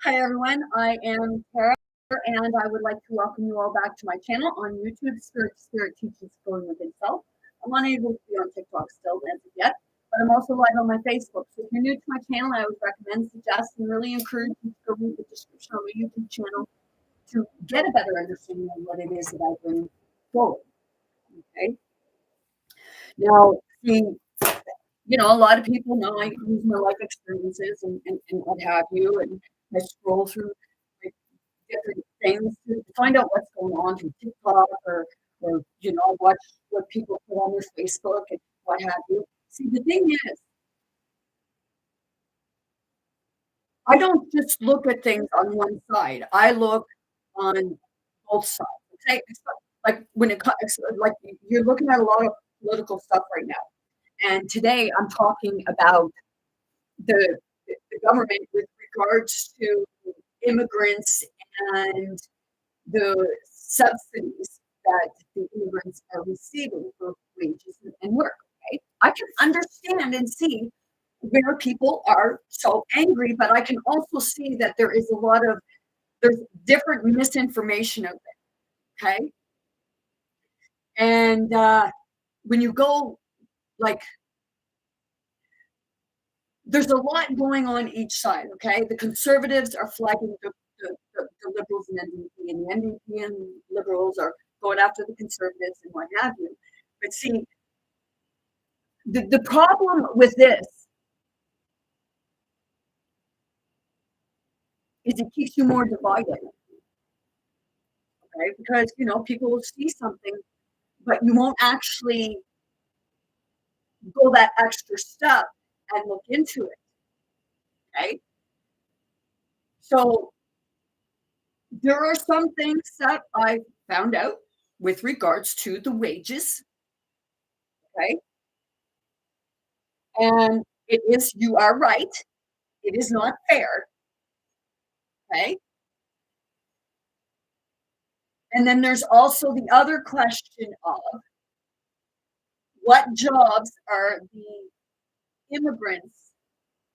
Hi everyone, I am Tara and I would like to welcome you all back to my channel on YouTube, Spirit to Spirit Teaches Going Within Self. I'm unable to be on TikTok still as of yet, but I'm also live on my Facebook. So if you're new to my channel, I would recommend, suggest, and really encourage you to go read the description on my YouTube channel to get a better understanding of what it is that I bring forward. Okay. Now, see, a lot of people know I use my life experiences and what have you, and I scroll through like, different things to find out what's going on through TikTok or watch what people put on their Facebook and what have you. See, the thing is, I don't just look at things on one side. I look on both sides. Okay, like when it comes, like you're looking at a lot of political stuff right now, and today I'm talking about the the government with regards to immigrants and the subsidies that the immigrants are receiving for wages and work. Okay, I can understand and see where people are so angry, but I can also see that there's different misinformation out there. Okay, and when you go like there's a lot going on each side. Okay, the conservatives are flagging the liberals and the NDP and liberals are going after the conservatives and what have you. But see, the problem with this is it keeps you more divided. Okay, because people will see something, but you won't actually go that extra step and look into it. Okay, so there are some things that I found out with regards to the wages. Okay, and you are right, it is not fair. Okay, and then there's also the other question of what jobs are the immigrants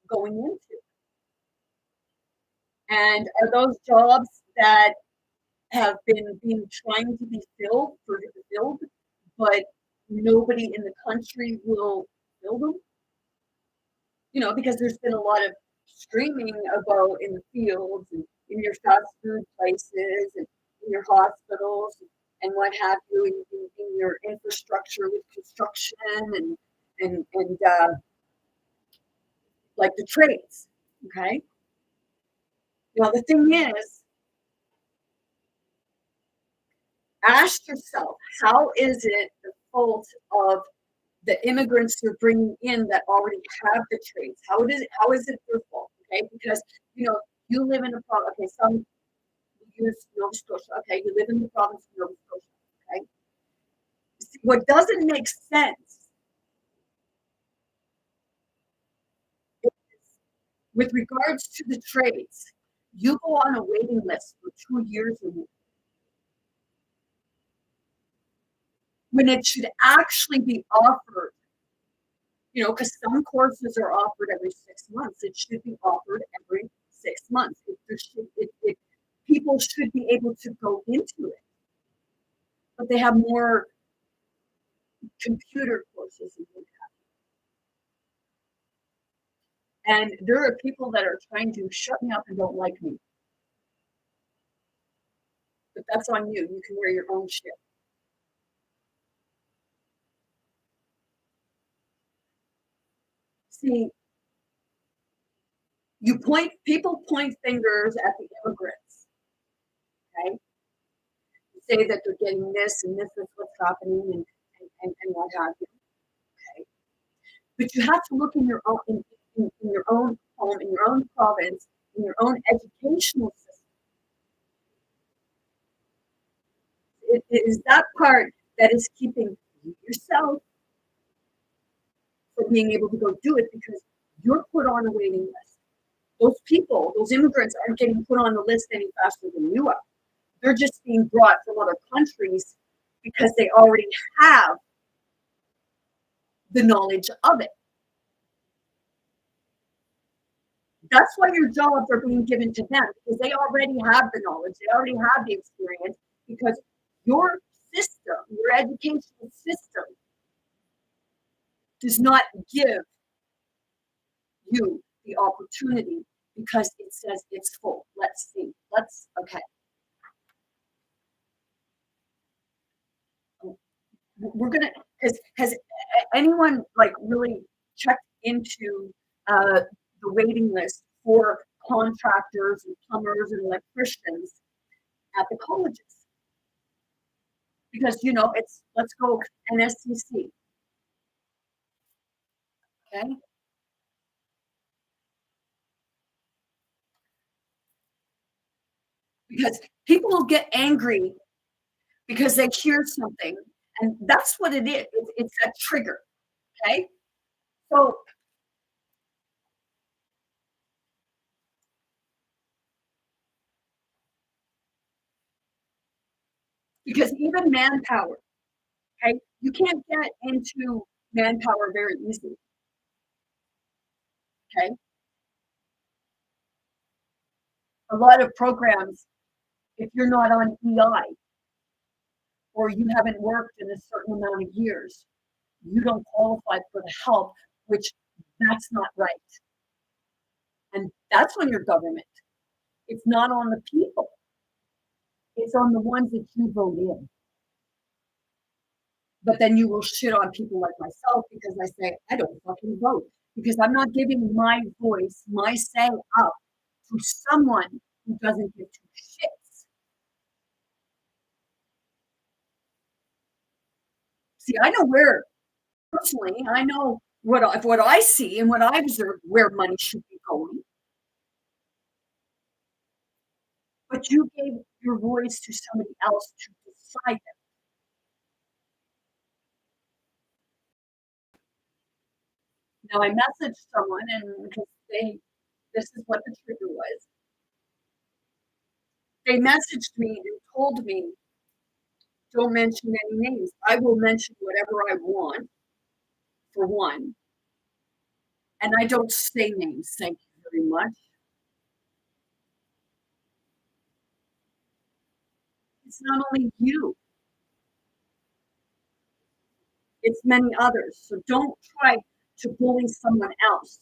going into, and are those jobs that have been trying to be filled, but nobody in the country will fill them. Because there's been a lot of screaming about in the fields and in your fast food places and in your hospitals and what have you, in your infrastructure with construction and like the trades. Okay. Now the thing is, ask yourself, how is it the fault of the immigrants you're bringing in that already have the trades? How is it their fault? Okay, because you live in a province. Okay, some use Nova Scotia. Okay, you live in the province of Nova Scotia. Okay, what doesn't make sense is with regards to the trades, you go on a waiting list for 2 years or more, when it should actually be offered. Because some courses are offered every 6 months. It should be offered every 6 months. People should be able to go into it, but they have more computer courses than we have. And there are people that are trying to shut me up and don't like me. But that's on you. You can wear your own shit. See, people point fingers at the immigrants. Okay? Say that they're getting this and this is what's happening and what have you. Okay? But you have to look in your own in your own home, in your own province, in your own educational system. It is that part that is keeping yourself from being able to go do it because you're put on a waiting list. Those immigrants aren't getting put on the list any faster than you are. They're just being brought from other countries because they already have the knowledge of it. That's why your jobs are being given to them, because they already have the knowledge, they already have the experience, because your system, your educational system, does not give you the opportunity because it says it's full. Let's see. Okay. We're gonna, has anyone like really checked into the waiting list for contractors and plumbers and electricians at the colleges? Because it's, let's go NSCC, okay? Because people will get angry because they hear something, and that's what it is. It's a trigger, okay? So because even manpower, okay, you can't get into manpower very easily, okay? A lot of programs, if you're not on EI or you haven't worked in a certain amount of years, you don't qualify for the help, which that's not right. And that's on your government. It's not on the people. It's on the ones that you vote in. But then you will shit on people like myself because I say, I don't fucking vote. Because I'm not giving my voice, my say up to someone who doesn't give two shits. See, I know where, personally, I know what I see and what I observe where money should be going. But you gave your voice to somebody else to decide it. Now I messaged someone, and because this is what the trigger was. They messaged me and told me, don't mention any names. I will mention whatever I want, for one. And I don't say names, thank you very much. It's not only you, it's many others. So don't try to bully someone else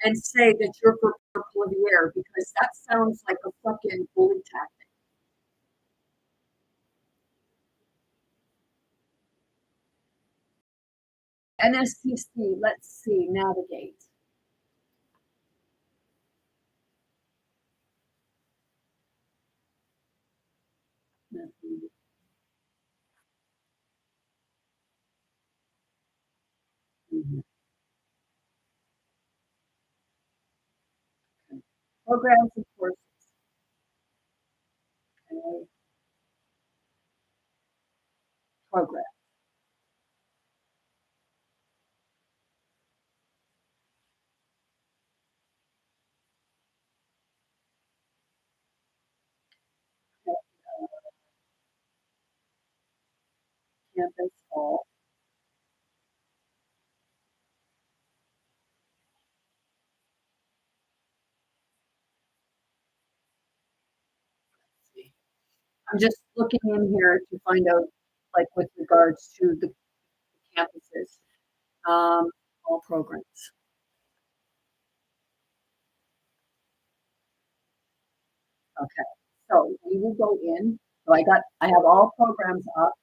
and say that you're for Polivier, because that sounds like a fucking bully tactic. NSCC, let's see, navigate. Mhm. Okay. Programs and courses. Okay. Program. Okay. Campus hall. Let's see. I'm just looking in here to find out, like, with regards to the campuses, all programs. Okay, so we will go in. So I have all programs up.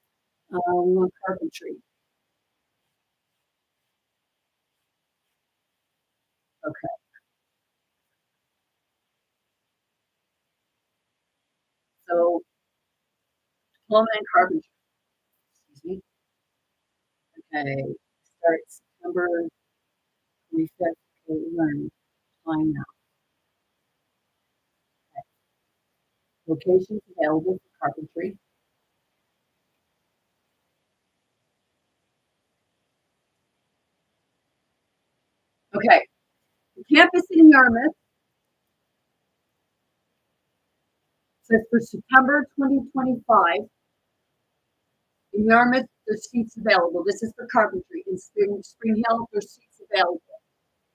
We want carpentry. Okay, so diploma and carpentry. Excuse me. Okay, start September 25th. Okay, learn. Find out. Okay. Locations available for carpentry. Okay, the campus in Yarmouth says for September 2025. In Yarmouth, there's seats available. This is for carpentry. In Spring Hill, there's seats available.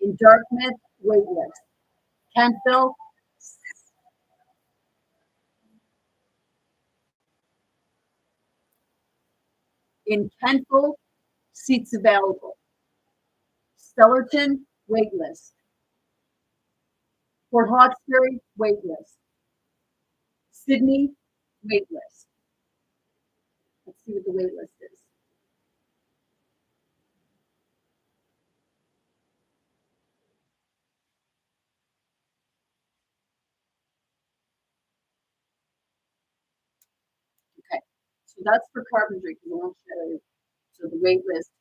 In Dartmouth, wait list. Kentville, in Kentville, seats available. Stellarton, wait list. Port Hawkesbury, wait list. Sydney, wait list. Let's see what the wait list is. Okay, so that's for carpentry because I want to show you. So the wait list,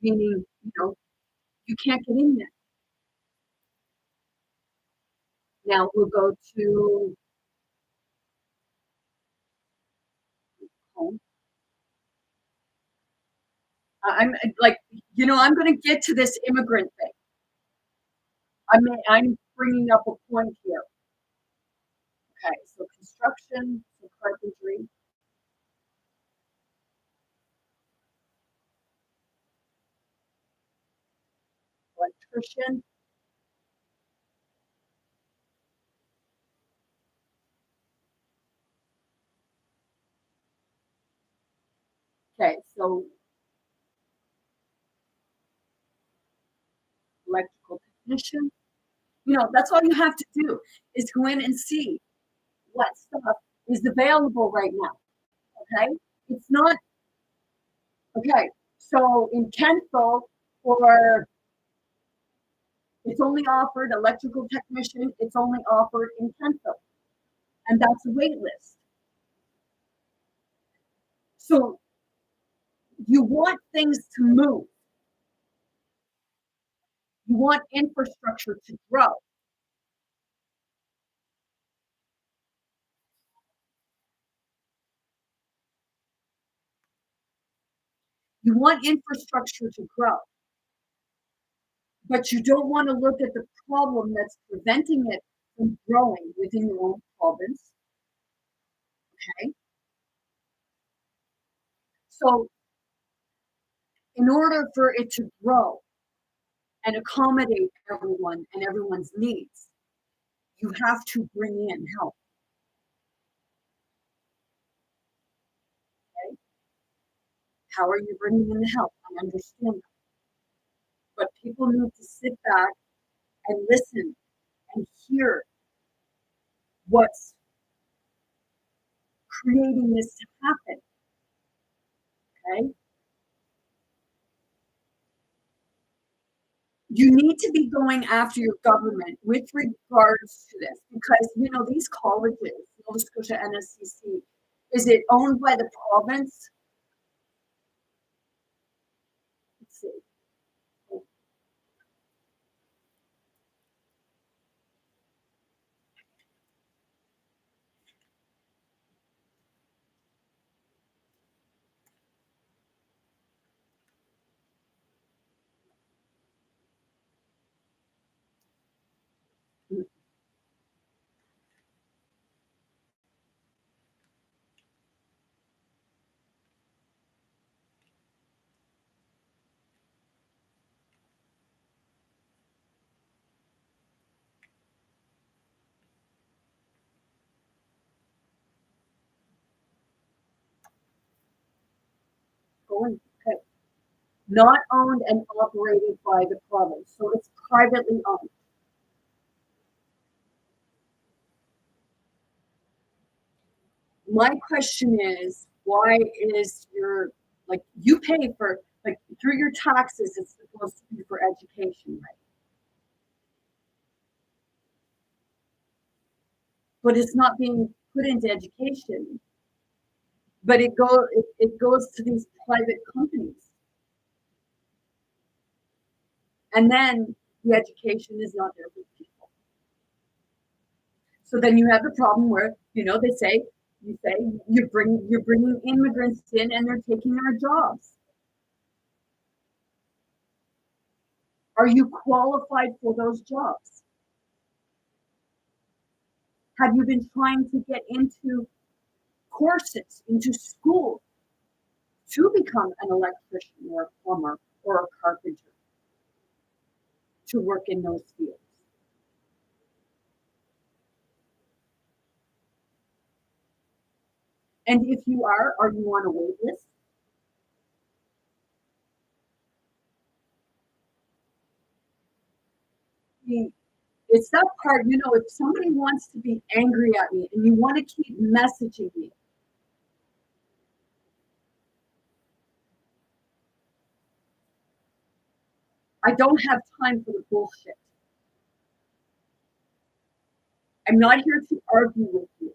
meaning, you can't get in there. Now we'll go to home. I'm like, I'm going to get to this immigrant thing. I'm bringing up a point here. Okay, so construction, so carpentry. Electrician. Okay, so electrical technician. That's all you have to do is go in and see what stuff is available right now. Okay, it's not okay. So in Kentville, for it's only offered electrical technician. It's only offered in Kentville, and that's a wait list. So you want things to move. You want infrastructure to grow. You want infrastructure to grow, but you don't want to look at the problem that's preventing it from growing within your own province. Okay. So, in order for it to grow and accommodate everyone and everyone's needs, you have to bring in help. Okay. How are you bringing in the help? I understand that. But people need to sit back and listen and hear what's creating this to happen. Okay. You need to be going after your government with regards to this because these colleges, Nova Scotia NSCC, is it owned by the province? Let's see. Going okay. Not owned and operated by the province, so it's privately owned. My question is, why is you pay for through your taxes? It's supposed to be for education, right? But it's not being put into education. But it goes to these private companies, and then the education is not there for people. So then you have the problem where they say you're bringing immigrants in and they're taking our jobs. Are you qualified for those jobs? Have you been trying to get into courses, into school to become an electrician or a plumber or a carpenter to work in those fields? And if you are you on a wait list? The- It's that part, if somebody wants to be angry at me and you want to keep messaging me, I don't have time for the bullshit. I'm not here to argue with you.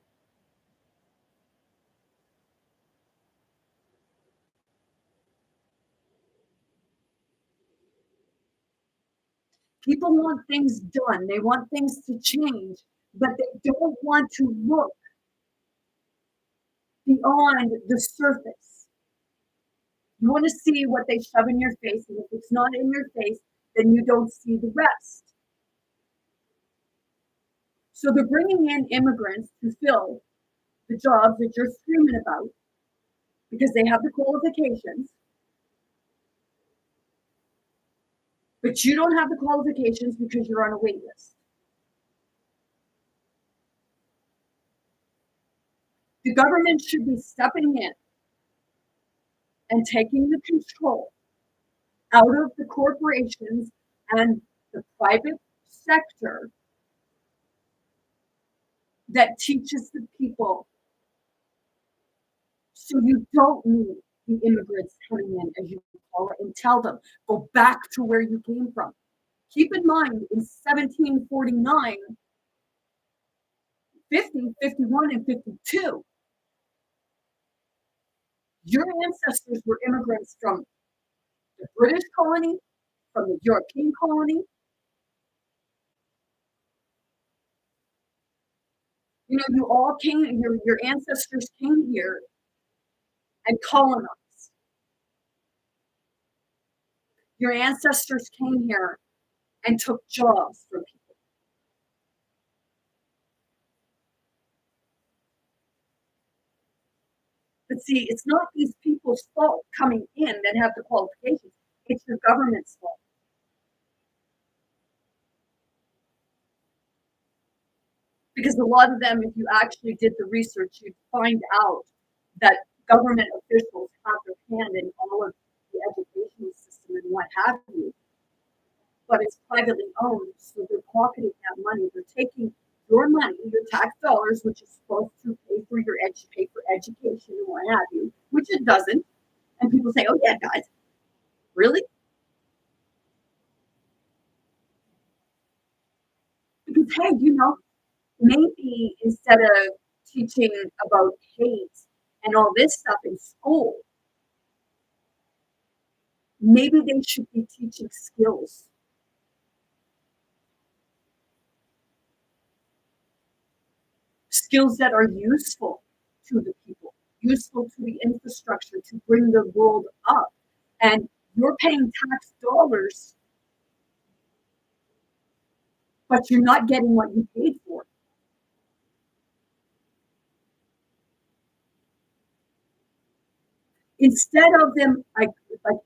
People want things done. They want things to change, but they don't want to look beyond the surface. You want to see what they shove in your face, and if it's not in your face, then you don't see the rest. So they're bringing in immigrants to fill the jobs that you're screaming about because they have the qualifications, but you don't have the qualifications because you're on a wait list. The government should be stepping in and taking the control out of the corporations and the private sector that teaches the people, so you don't need the immigrants coming in, as you call it, and tell them, go back to where you came from. Keep in mind, in 1749, 50, 51, and 52, your ancestors were immigrants from the British colony, from the European colony. You all came, your ancestors came here and colonized. Your ancestors came here and took jobs from people. But see, it's not these people's fault coming in that have the qualifications. It's the government's fault. Because a lot of them, if you actually did the research, you'd find out that government officials have their hand in all of the educational system and what have you. But it's privately owned, so they're pocketing that money. They're taking your money, your tax dollars, which is supposed to pay for education and what have you, which it doesn't. And people say, "Oh yeah, guys, really?" Because hey, maybe instead of teaching about hate and all this stuff in school, maybe they should be teaching skills that are useful to the people, useful to the infrastructure to bring the world up. And you're paying tax dollars, but you're not getting what you paid for. Instead of them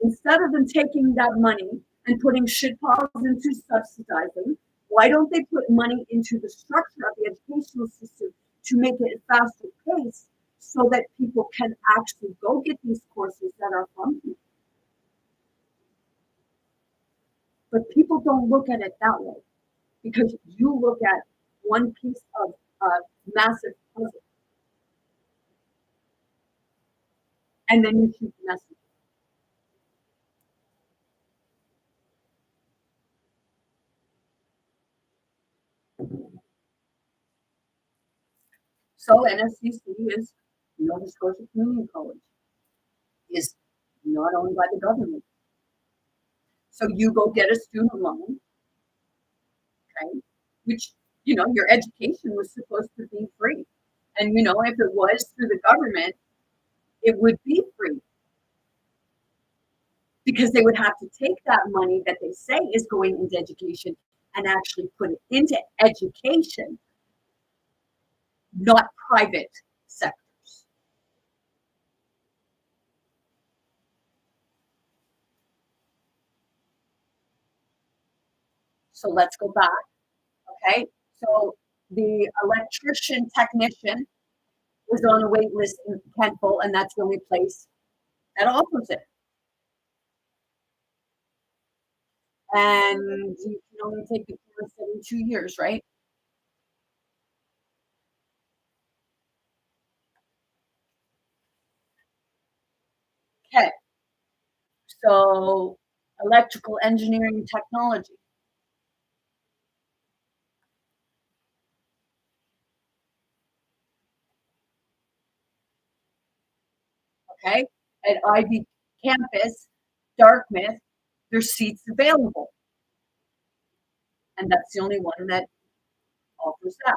instead of them taking that money and putting shit piles into subsidizing, why don't they put money into the structure of the educational system to make it a faster pace so that people can actually go get these courses that are from people? But people don't look at it that way because you look at one piece of a massive puzzle and then you shoot the message. So NSCC is Nova Scotia Community College, is not owned by the government. So you go get a student loan, okay, which, your education was supposed to be free. And, if it was through the government, it would be free because they would have to take that money that they say is going into education and actually put it into education, not private sectors. So let's go back. Okay. So the electrician technician was on a wait list in Kentville, and that's the only place that offers it. And you can only take the course in 2 years, right? Okay, so electrical engineering technology. Okay, at Ivy campus, Dartmouth, there's seats available, and that's the only one that offers that.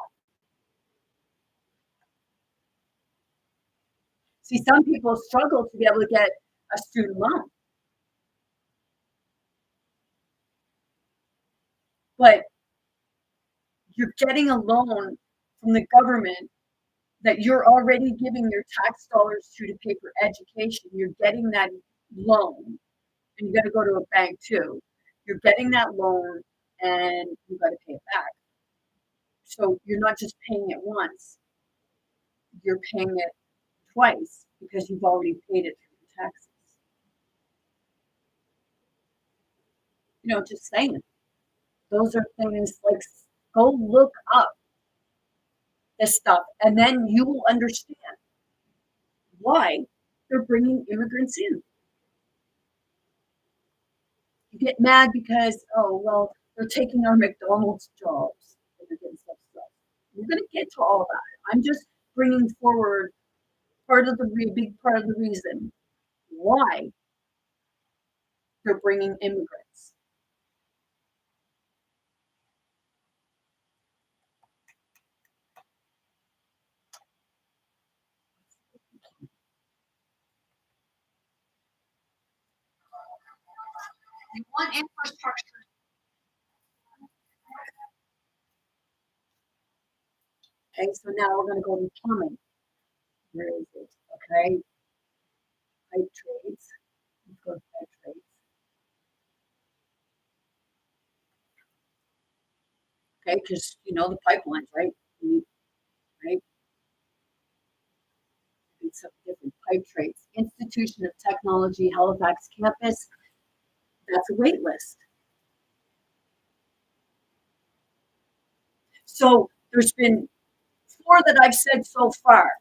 See, some people struggle to be able to get a student loan, but you're getting a loan from the government that you're already giving your tax dollars to pay for education. You're getting that loan, and you got to go to a bank too. You're getting that loan, and you got to pay it back. So you're not just paying it once; you're paying it twice because you've already paid it through the taxes. Just saying. Those are things like go look up this stuff, and then you will understand why they're bringing immigrants in. You get mad because, oh, well, they're taking our McDonald's jobs and they're getting stuff. We're going to get to all that. I'm just bringing forward big part of the reason why they're bringing immigrants. You want infrastructure. Okay, so now we're going to go to plumbing. Where is it? Okay, pipe trades. Let's go to pipe trades. Okay, because the pipelines, right? Right? It's some different pipe trades. Institution of Technology, Halifax campus. That's a wait list. So there's been 4 that I've said so far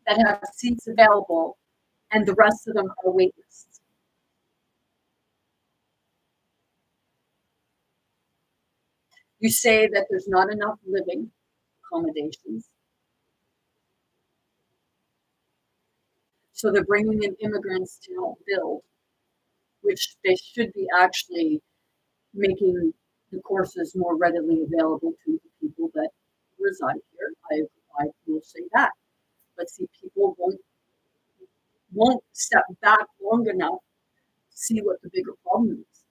that have seats available, and the rest of them are wait lists. You say that there's not enough living accommodations, so they're bringing in immigrants to help build, which they should be actually making the courses more readily available to the people that reside here. I will say that. But see, people won't step back long enough to see what the bigger problem is.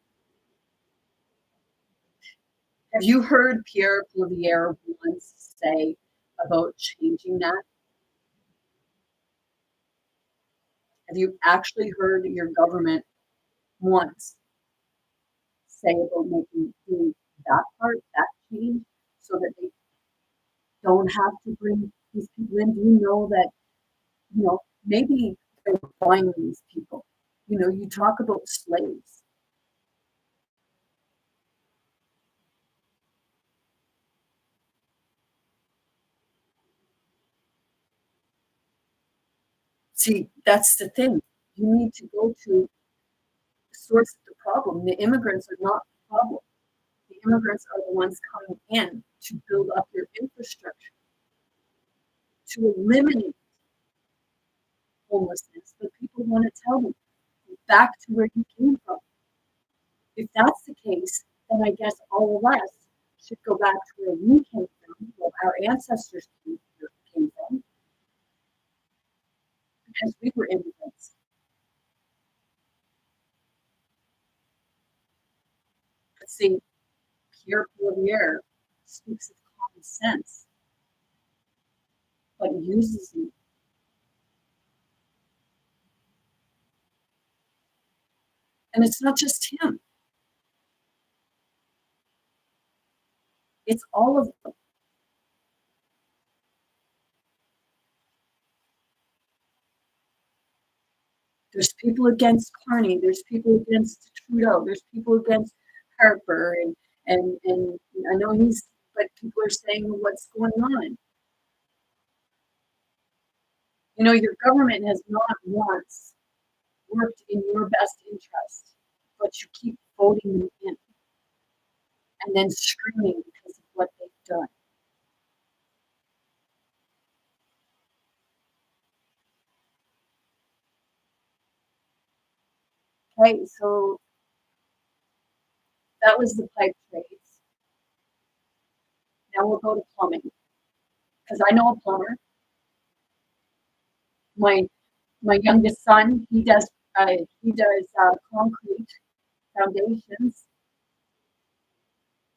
Have you heard Pierre Poilievre once say about changing that? Have you actually heard your government once say about doing that part, that change, so that they don't have to bring these people in? Do you know that, maybe they're buying these people? You talk about slaves. See, that's the thing. You need to go to the source of the problem. The immigrants are not the problem. The immigrants are the ones coming in to build up your infrastructure, to eliminate homelessness. But people want to tell them, go back to where you came from. If that's the case, then I guess all of us should go back to where we came from, where our ancestors came from, because we were immigrants. But see, Pierre Poilievre speaks of common sense, but he uses it. And it's not just him, it's all of them. There's people against Carney. There's people against Trudeau. There's people against Harper, and I know but people are saying what's going on. You know, your government has not once worked in your best interest, but you keep voting them in and then screaming because of what they've done. Okay, so that was the pipe trades. Now we'll go to plumbing because I know a plumber. My my youngest son, he does concrete foundations,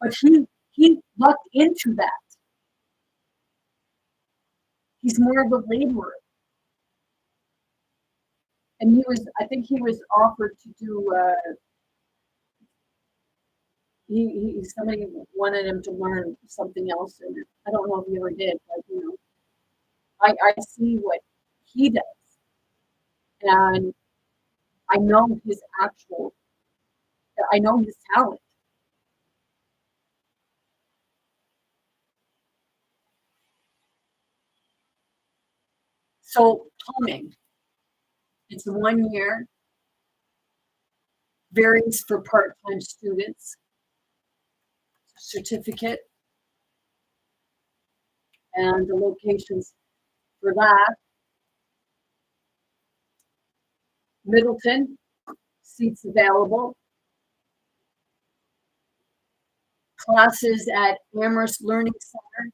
but he lucked into that. He's more of a laborer, and I think he was offered to do. Somebody wanted him to learn something else, and I don't know if he ever did, but I see what he does, and I know his actual, I know his talent. So plumbing, it's 1 year, varies for part-time students, certificate, and the locations for that. Middleton, seats available. Classes at Amherst Learning Center,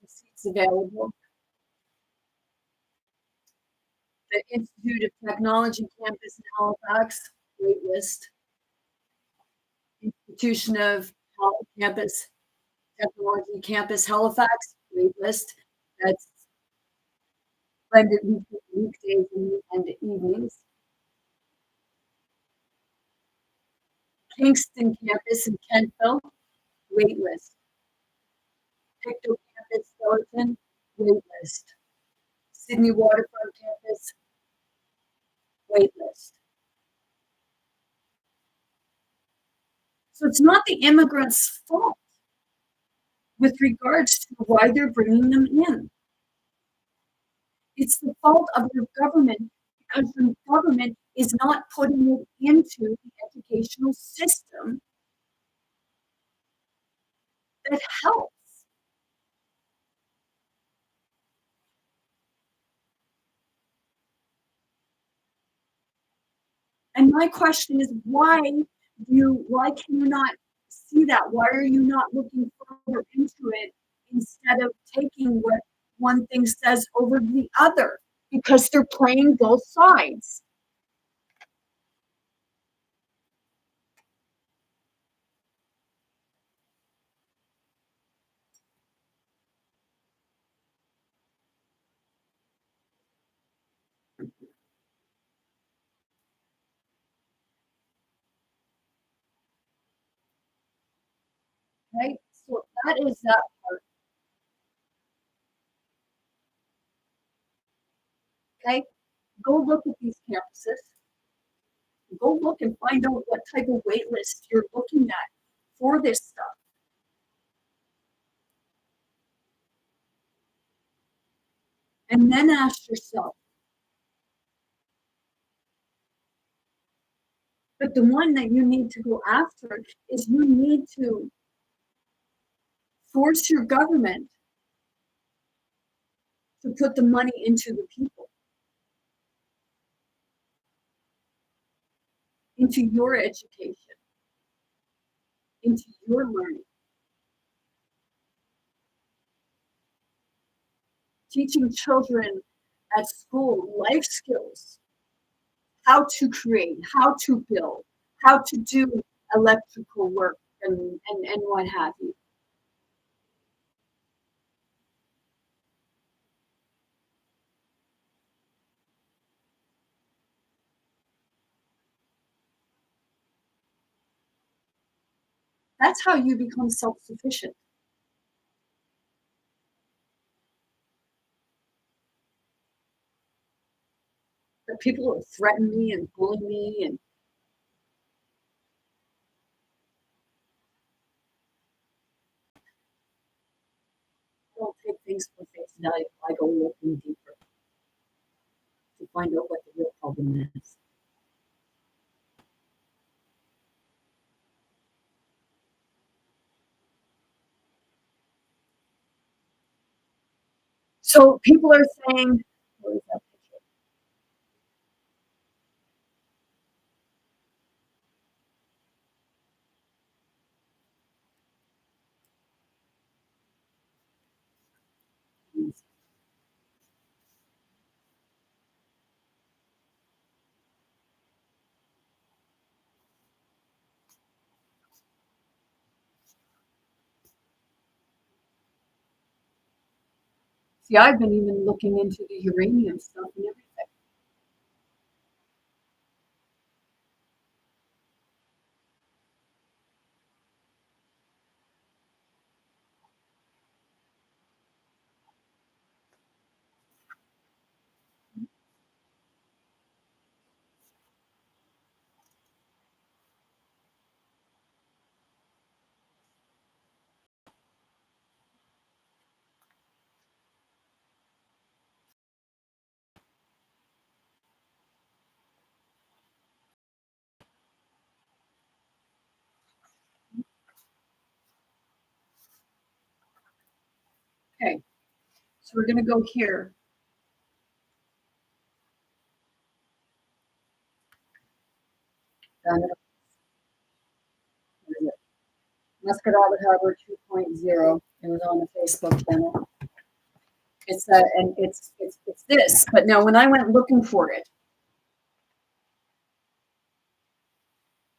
seats available. The Institute of Technology campus in Halifax, wait list. Institution of Campus Technology campus Halifax, wait list. That's blended weekdays and evenings. Kingston campus in Kentville, wait list. Pictou campus, Skeleton, wait list. Sydney Waterfront campus, wait list. So it's not the immigrants' fault with regards to why they're bringing them in. It's the fault of your government because the government is not putting it into the educational system that helps. And my question is, why can you not see that? Why are you not looking further into it instead of taking what one thing says over the other? Because they're playing both sides. Right? So that is that part. Okay? Go look at these campuses. Go look and find out what type of wait list you're looking at for this stuff. And then ask yourself. But the one that you need to go after is you need to force your government to put the money into the people, into your education, into your learning. Teaching children at school life skills, how to create, how to build, how to do electrical work, and what have you. That's how you become self-sufficient. But people threaten me and bully me, and don't take things for face value. I go looking deeper to find out what the real problem is. So people are saying, what is that picture? See, I've been even looking into the uranium stuff and everything. Okay, so we're going to go here. And what is it? Muscatava Harbor 2.0. It was on the Facebook channel. It's that, and it's this. But now, when I went looking for it,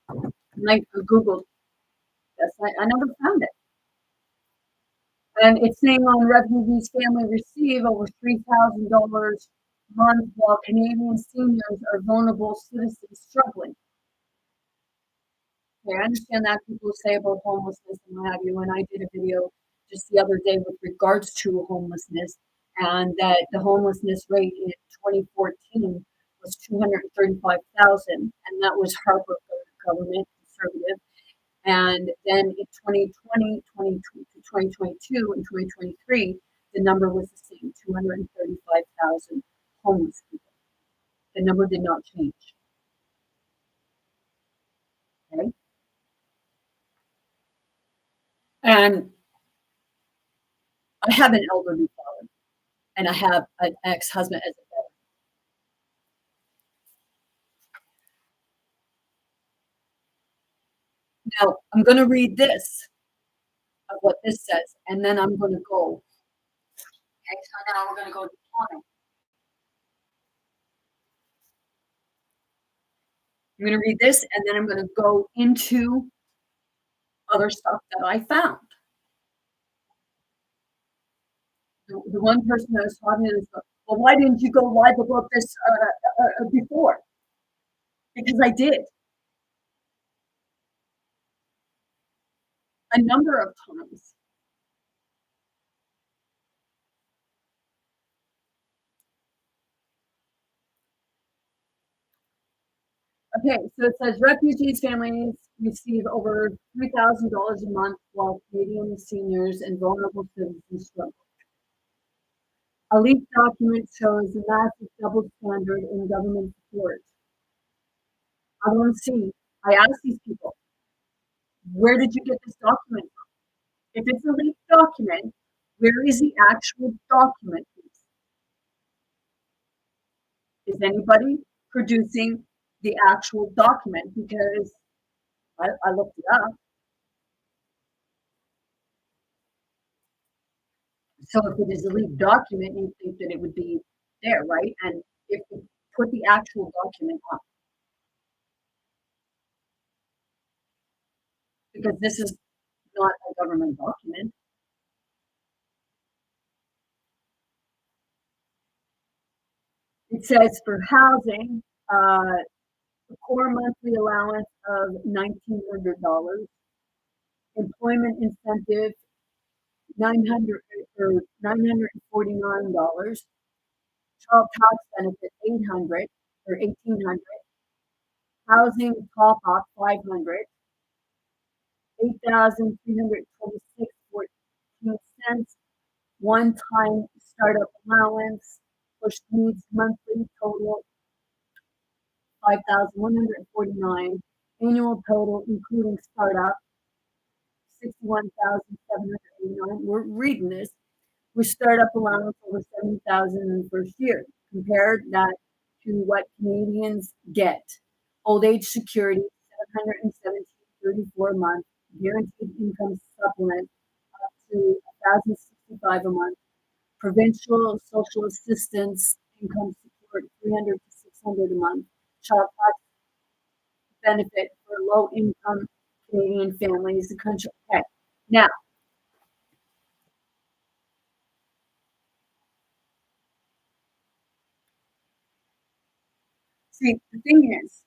and I Googled this, I never found it. And it's saying on refugees family receive over $3,000 a month, while Canadian seniors are vulnerable citizens struggling. Okay, I understand that people say about homelessness and what have you, and I did a video just the other day with regards to homelessness, and that the homelessness rate in 2014 was 235,000, and that was Harper government, conservative. And then in 2020, 2022, and 2023, the number was the same, 235,000 homeless people. The number did not change. Okay. And I have an elderly father, and I have an ex-husband as a veteran. Now, I'm going to read this of what this says, and then I'm going to go. Okay, so now we're going to go to plumbing. I'm going to read this, and then I'm going to go into other stuff that I found. The one person I was talking to is, well, why didn't you go live about this before? Because I did a number of times. Okay, so it says refugees families receive over $3,000 a month, while Canadian seniors and vulnerable citizens struggle. A leaked document shows a massive double standard in government support. I want to see. I asked these people, where did you get this document from? If it's a leaked document, where is the actual document? Is anybody producing the actual document? Because I looked it up. So if it is a leaked document, you think that it would be there, right? And if you put the actual document up, because this is not a government document. It says for housing, a core monthly allowance of $1,900, employment incentive 900 or $949, child tax benefit 800, or 1,800. Housing top up 500. 8,326.14 cents. One-time startup allowance, push needs monthly total 5,149. Annual total, including startup, 61,789. We're reading this with startup allowance over 70,000 in the first year. Compared that to what Canadians get. Old age security, 717.34 a month. Guaranteed income supplement up to 1,065 a month. Provincial social assistance income support 300 to 600 a month. Child tax benefit for low income Canadian families. The country. Okay. Now, see, the thing is,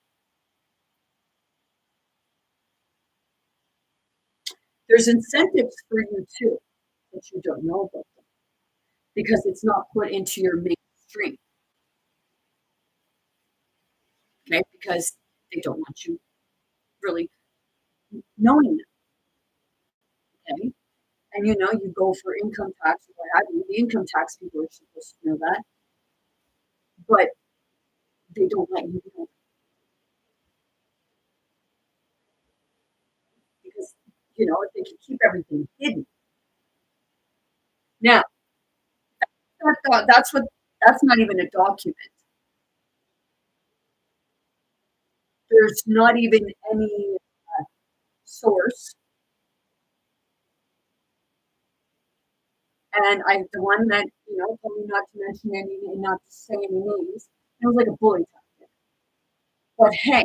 there's incentives for you too, that you don't know about them because it's not put into your mainstream, okay? Because they don't want you really knowing them, okay? And you go for income tax or what have you. The income tax people are supposed to know that, but they don't let you know because if they can keep everything hidden. Now, that's not even a document. There's not even any source. And the one that, told me not to mention any and not to say any names, it was like a bully tactic. But hey,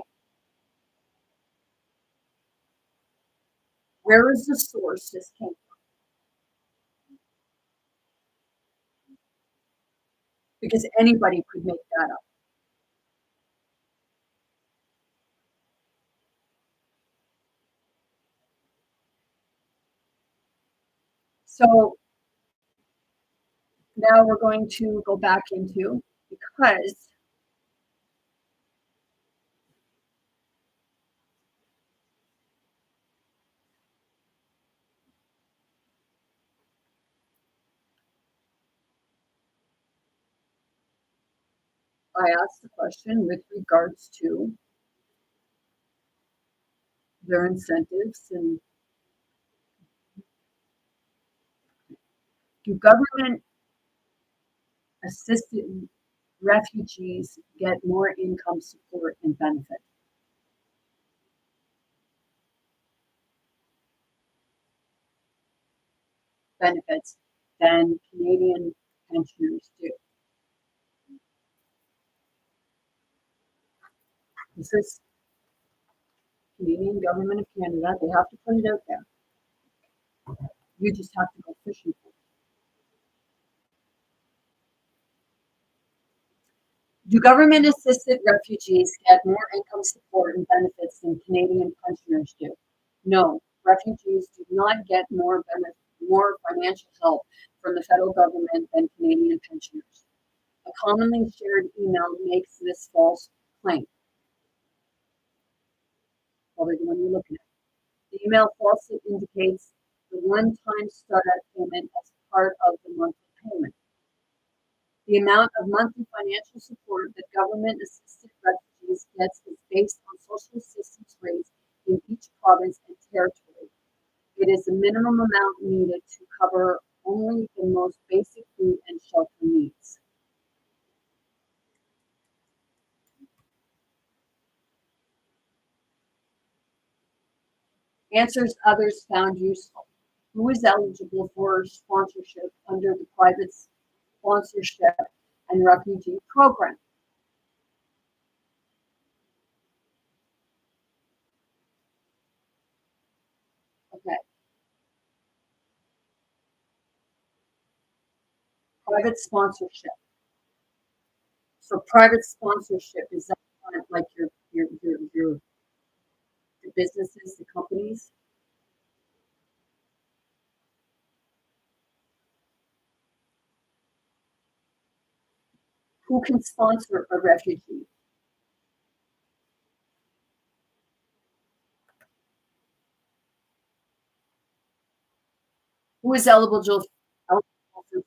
where is the source this came from? Because anybody could make that up. So now we're going to go back into, because I asked the question with regards to their incentives and do government assisted refugees get more income support and benefits than Canadian pensioners do? This is Canadian Government of Canada. They have to put it out there. You just have to go fishing for it. Do government assisted refugees get more income support and benefits than Canadian pensioners do? No, refugees do not get more financial help from the federal government than Canadian pensioners. A commonly shared email makes this false claim. Probably the one you're looking at. The email falsely indicates the one-time startup payment as part of the monthly payment. The amount of monthly financial support that government-assisted refugees gets is based on social assistance rates in each province and territory. It is the minimum amount needed to cover only the most basic food and shelter needs. Answers others found useful. Who is eligible for sponsorship under the private sponsorship and refugee program? Okay, private sponsorship. So private sponsorship is that kind of like your the businesses, the companies? Who can sponsor a refugee? Who is eligible for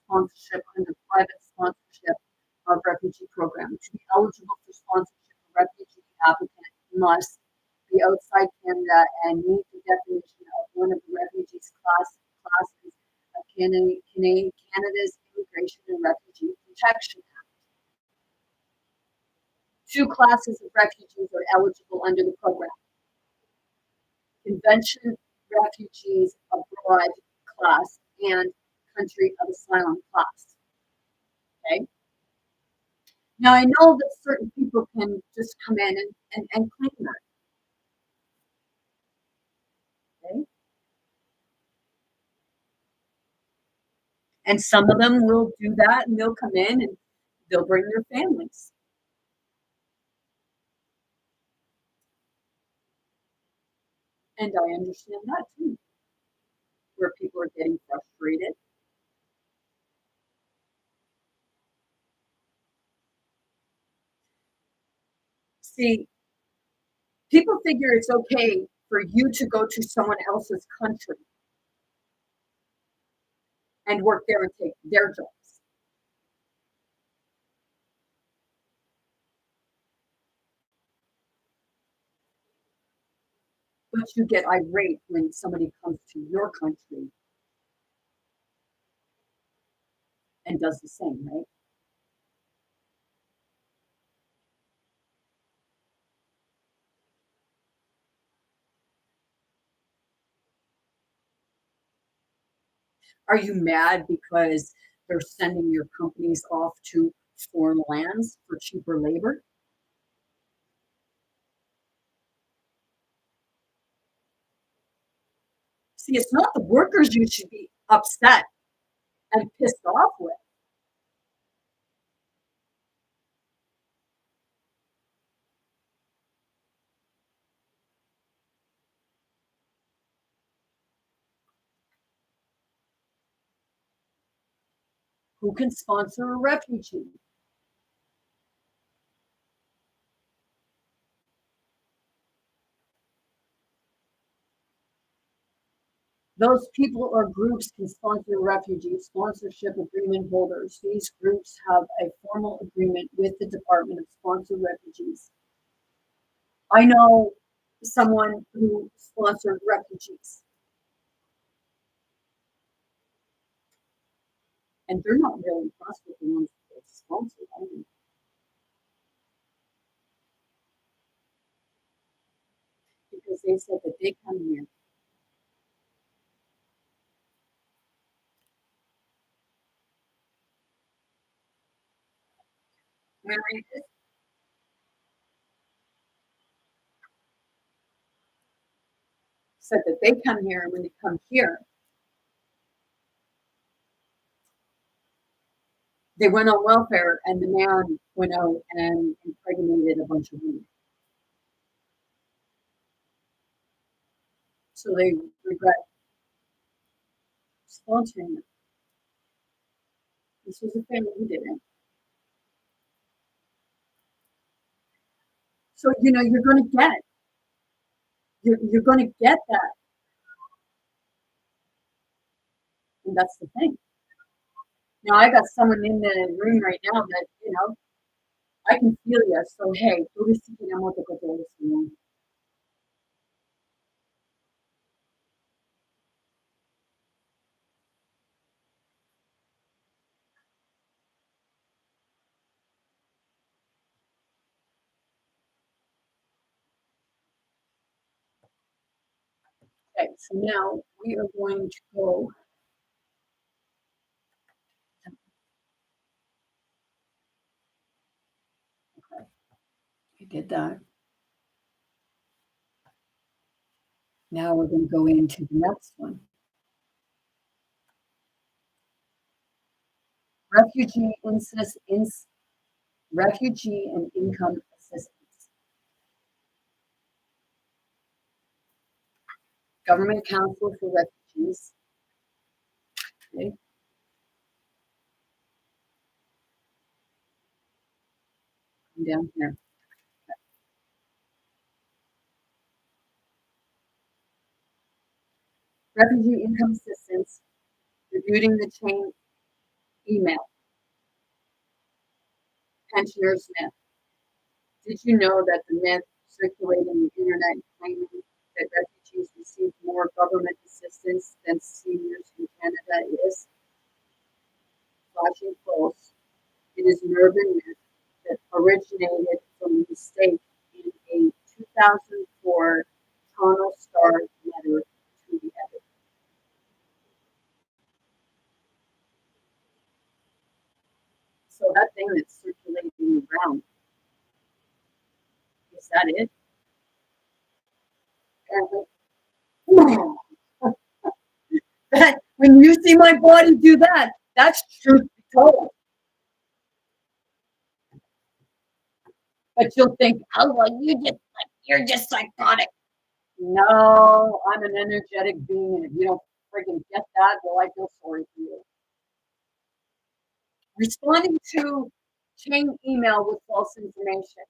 sponsorship under private sponsorship of refugee program? To be eligible for sponsorship, a refugee applicant must be outside Canada and meet the definition of one of the refugees classes of Canada's Immigration and Refugee Protection Act. Two classes of refugees are eligible under the program. Convention refugees abroad class and country of asylum class. Okay. Now I know that certain people can just come in and claim that. Okay. And some of them will do that and they'll come in and they'll bring their families. And I understand that too, where people are getting frustrated. See, people figure it's okay for you to go to someone else's country and work there and take their jobs. But you get irate when somebody comes to your country and does the same, right? Are you mad because they're sending your companies off to foreign lands for cheaper labor? See, it's not the workers you should be upset and pissed off with. Who can sponsor a refugee? Those people or groups can sponsor refugees, sponsorship agreement holders. These groups have a formal agreement with the Department of Sponsored Refugees. I know someone who sponsored refugees, and they're not really impressed with the ones that sponsored. I mean, because they said that they come here. Mary said that they come here, and when they come here, they went on welfare, and the man went out and impregnated a bunch of women. So they regret sponsoring them. This was a family who did it. So, you're going to get it. You're going to get that. And that's the thing. Now, I got someone in the room right now that, I can feel you. So, hey, tú dices que amo te control, Simón. Okay, so now we are going to go. Okay, we did that. Now we're going to go into the next one. Refugee refugee and income assistance. Government Council for Refugees. Okay. Come down here. Refugee income assistance Refuting the chain email, pensioners myth. Did you know that the myth circulating on the internet claiming that refugees receive more government assistance than seniors in Canada is flashing false? It is an urban myth that originated from a mistake in a 2004 Toronto Star letter to the editor. So that thing that's circulating around, is that it? And that when you see my body do that, that's truth be told. But you'll think, oh well, you're just psychotic. No, I'm an energetic being, and if you don't friggin' get that, well, I feel sorry for you. Responding to chain email with false information.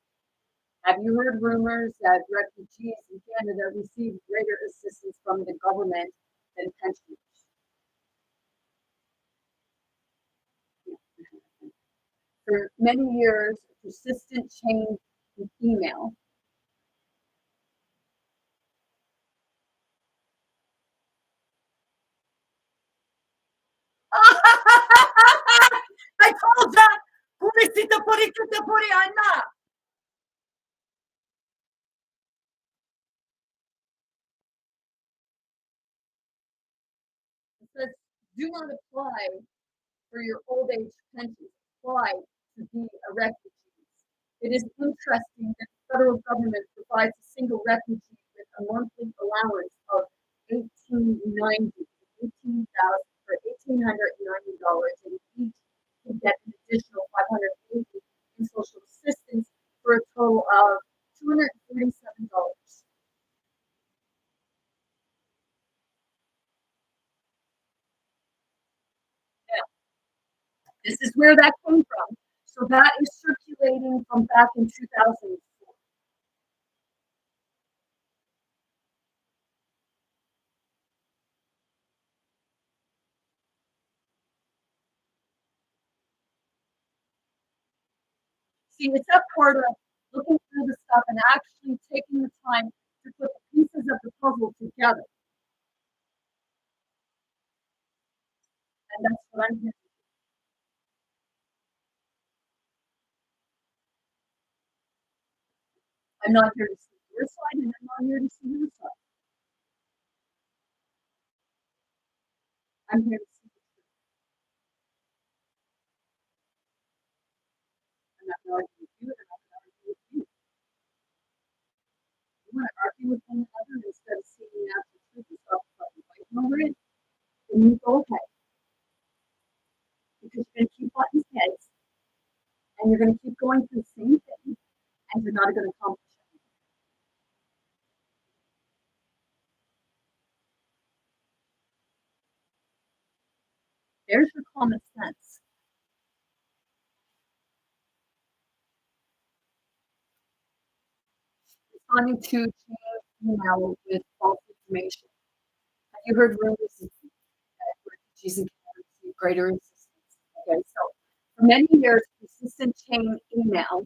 Have you heard rumors that refugees in Canada receive greater assistance from the government than pensioners? For many years, persistent chain email. I told ya! Purisita purikita puri ana! It says, do not apply for your old age pension. Apply to be a refugee. It is interesting that the federal government provides a single refugee with a monthly allowance of $1,890 and each can get an additional $580 in social assistance for a total of $247. Now, this is where that came from. So that is circulating from back in 2004. See, it's that part of looking through the stuff and actually taking the time to put the pieces of the puzzle together. And that's what I'm here. I'm not here to see your side, and I'm not here to see your side. I'm here to see the truth. I'm not going to argue with you, and I'm not going to argue with you. You want to argue with one another instead of seeing the actual truth and stop fucking fighting over it, then you go ahead. Because you're going to keep butting heads, and you're going to keep going through the same thing, and you're not going to accomplish anything. There's your common sense. Responding to change email with false information. Have you heard rumors that refugees in Canada receive greater assistance? Okay, so for many years, persistent chain email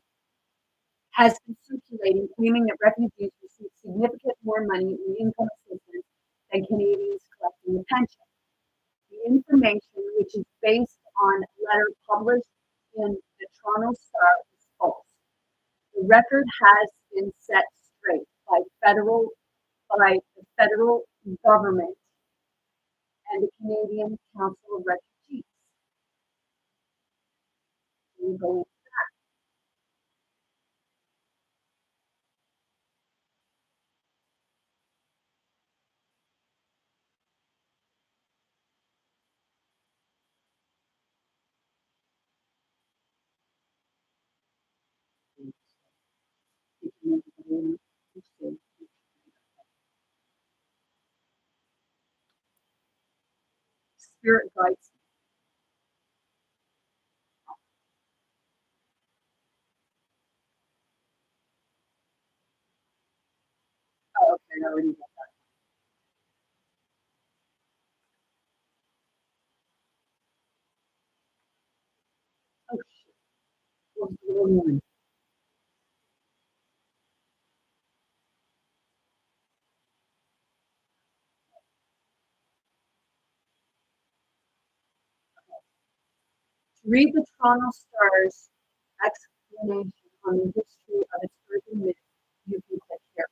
has been circulating, claiming that refugees receive significant more money in income assistance than Canadians collecting a pension. The information, which is based on a letter published in the Toronto Star, is false. The record has been set straight by the federal government and the Canadian Council of Refugees. We go spirit guides. Oh, okay, I already know. number one. To read the Toronto Star's explanation on the history of its urban myth, you can click here.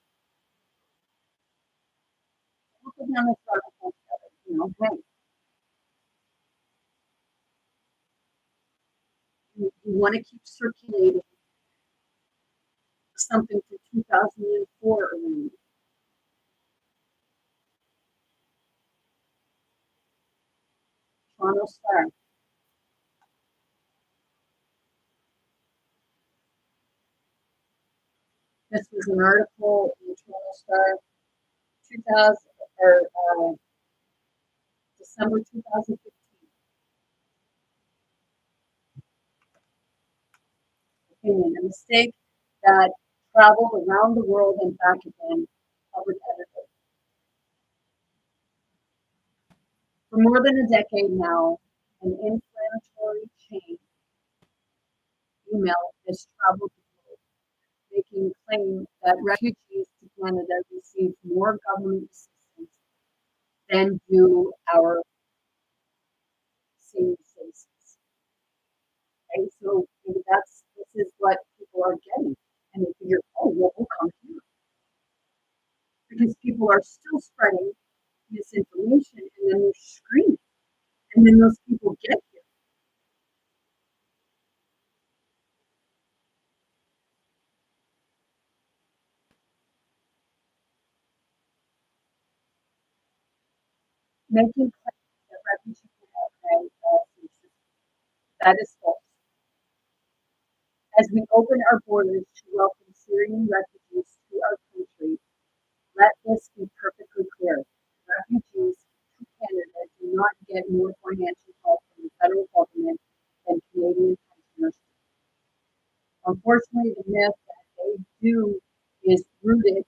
Look down this article together, hey, you want to keep circulating something from 2004 around. Toronto Star. This was an article in the Toronto Star 2000 or December 2015. Opinion, a mistake that traveled around the world and back again. Public editor. For more than a decade now, an inflammatory chain email has traveled the globe, making claim that refugees to Canada receive more government assistance than do our senior citizens. Okay, so this is what people are getting, and they figure, oh, well, we'll come here because people are still spreading misinformation, and then they're screaming, and then those people get here. Making claims that refugees have that is false. As we open our borders to welcome Syrian refugees to our country, let this be perfectly clear. Refugees to Canada do not get more financial help from the federal government than Canadian pensioners do. Unfortunately, the myth that they do is rooted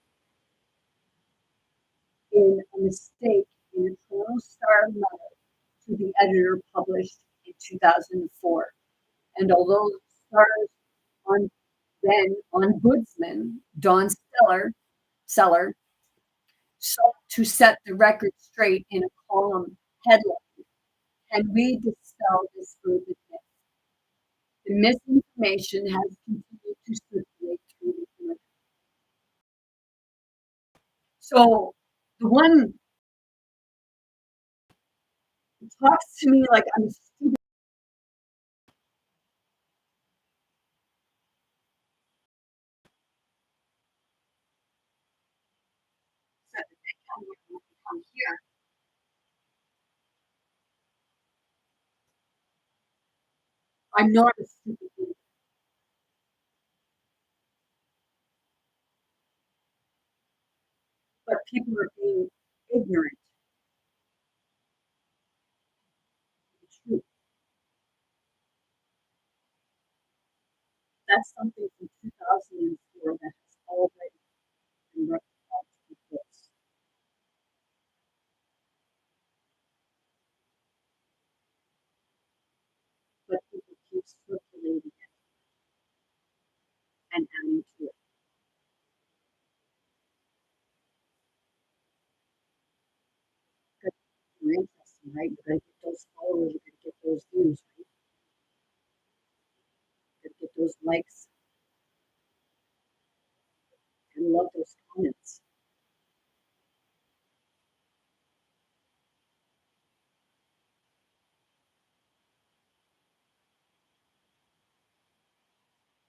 in a mistake in a Toronto Star letter to the editor published in 2004. And although the Star's on then ombudsman Don Seller sought to set the record straight in a column headline, "Can we dispel this urban myth?" The misinformation has continued to circulate through the internet. So the one who talks to me like I'm stupid. Said that they come here. I'm not a stupid person, but people are being ignorant of the truth. That's something from 2004 that has already been rectified to be fixed. But people keep circulating it and adding to it. Because you're interesting, right? You gotta get those followers, you gotta get those views, right? You gotta get those likes and love those comments.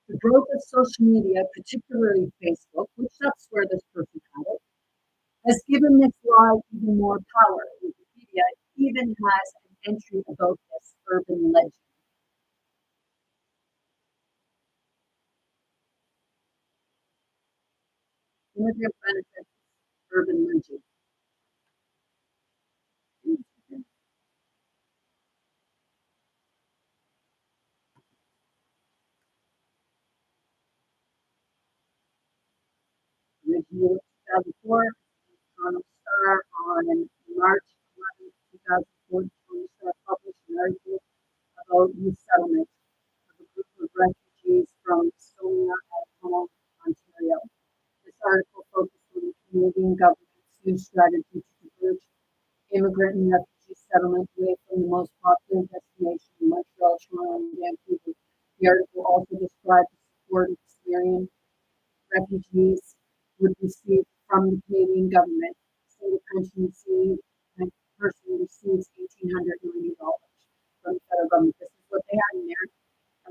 The growth of social media, particularly Facebook, which that's where this person had it, has given this law even more power. Wikipedia even has an entry about this urban legend. Immigrant benefits urban legend. Originally 2004, Toronto Star on March 11, 2004, Toronto Star published an article about resettlement of a group of refugees from Sonia at home, Ontario. This article focuses on the Canadian government's new strategy to diverge immigrant and refugee settlement away from the most popular destination in Montreal, Toronto, and Vancouver. The article also describes the support Syrian refugees would receive from the Canadian government. So the person receives $1,890 from the federal government. This is what they had in there.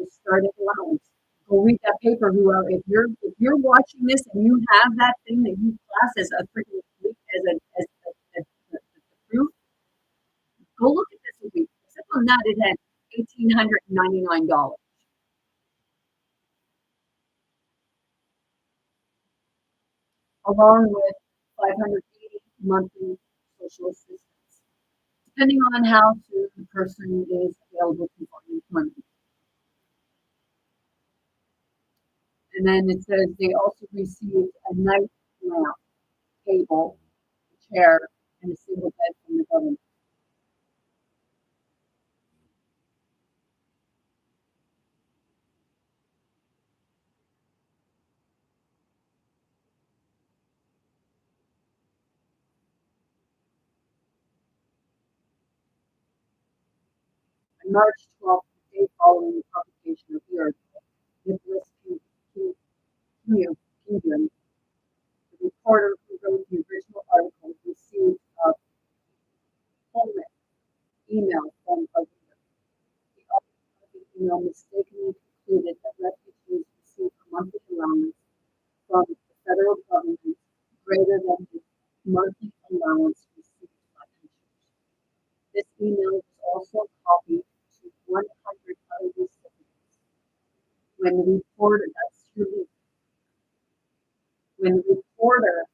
A starting allowance. Go read that paper, whoever. If you're watching this and you have that thing that you class as a freaking as proof, go look at this a week. Except on that, it had $1,899, along with 580 monthly social assistance, depending on how soon the person is available to find employment. And then it says they also received a night lamp, table, a chair, and a single bed from the government. On March 12th, the day following the publication of the article, Nicholas Kingian, the reporter who wrote the original article, received a Pullman email from a reader. The author of the email mistakenly concluded that refugees receive a monthly allowance from the federal government greater than the monthly allowance received by teachers. This email was also copied to 100 other recipients. When the reporter, that's truly, when the reporter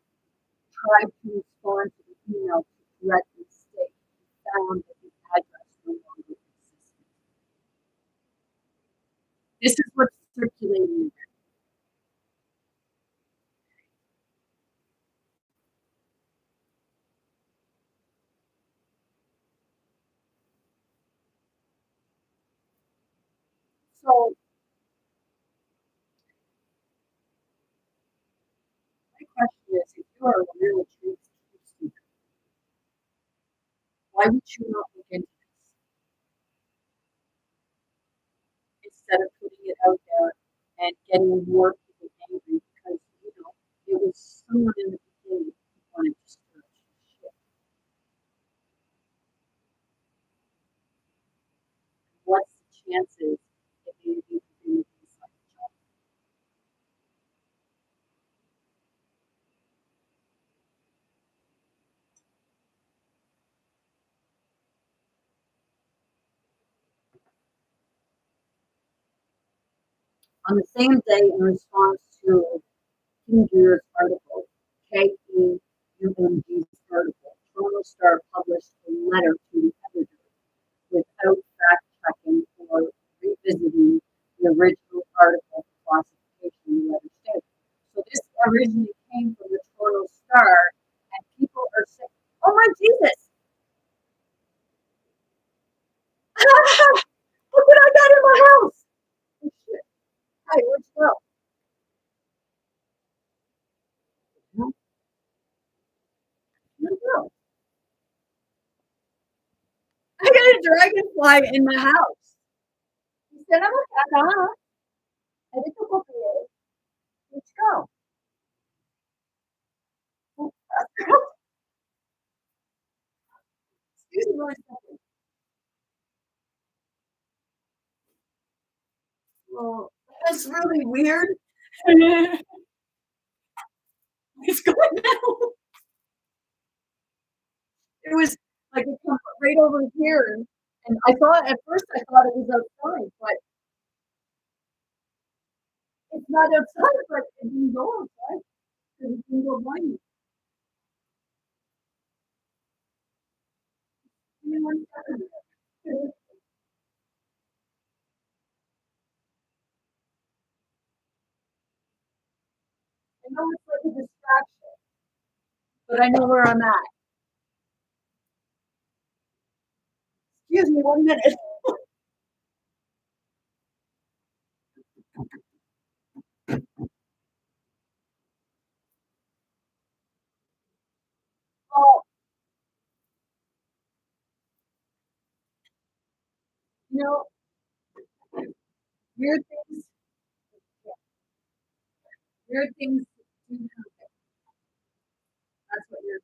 tried to respond to the email to correct the mistake, he found that the address no longer existed. This is what's circulating. So my question is, if you are a real truth seeker, why would you not look into this instead of putting it out there and getting more people angry because it was someone in the beginning who wanted to stir shit. What's the chances that maybe you can do inside the job? On the same day, in response to King Gear's article, KEUMG's article, Toronto Star published a letter to the editor without fact checking or revisiting the original article for classification in the letter state. So this originally came from the Toronto Star, and people are saying, "Oh my Jesus, look what I got in my house!" Oh shit! Hi, where'd you go? Where'd you go? I got a dragonfly in my house. He said, "I'm a I did go. Let's go." Excuse me one second. Well, that's really weird. It's going now. It was like it come right over here, and I thought at first I thought it was outside, but it's not outside. But it didn't go outside because it didn't go blind me. Give me 1 second. I know it's like a distraction, but I know where I'm at. Excuse me 1 minute. You know, weird things, weird things do happen. That's what you're.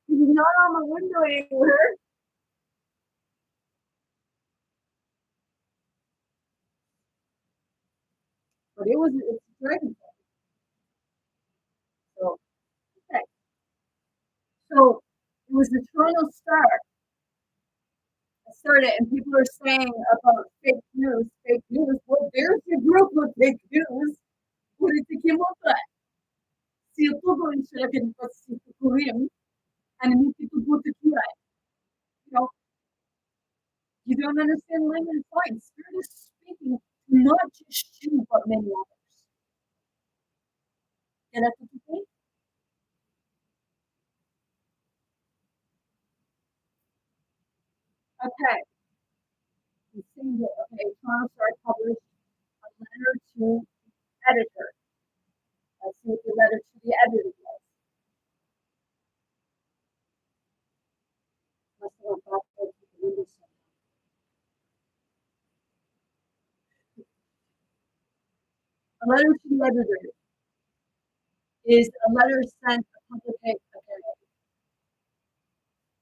He's not on the window anywhere. But it's a dragon. So, okay. So it was the Toronto Star that started, and people are saying about fake news, fake news. Well, there's a group of fake news. Политики si todo siya kinapasikuhin, and people put the key. You know, you don't understand language, fine. Spirit is speaking to not just you, but many others. Get at the point? Okay. You see that, okay, Toronto Star published a letter to the editor. Let's see what the letter to the editor was. Must have went back to the window. A letter to the editor is a letter sent to publication. Okay,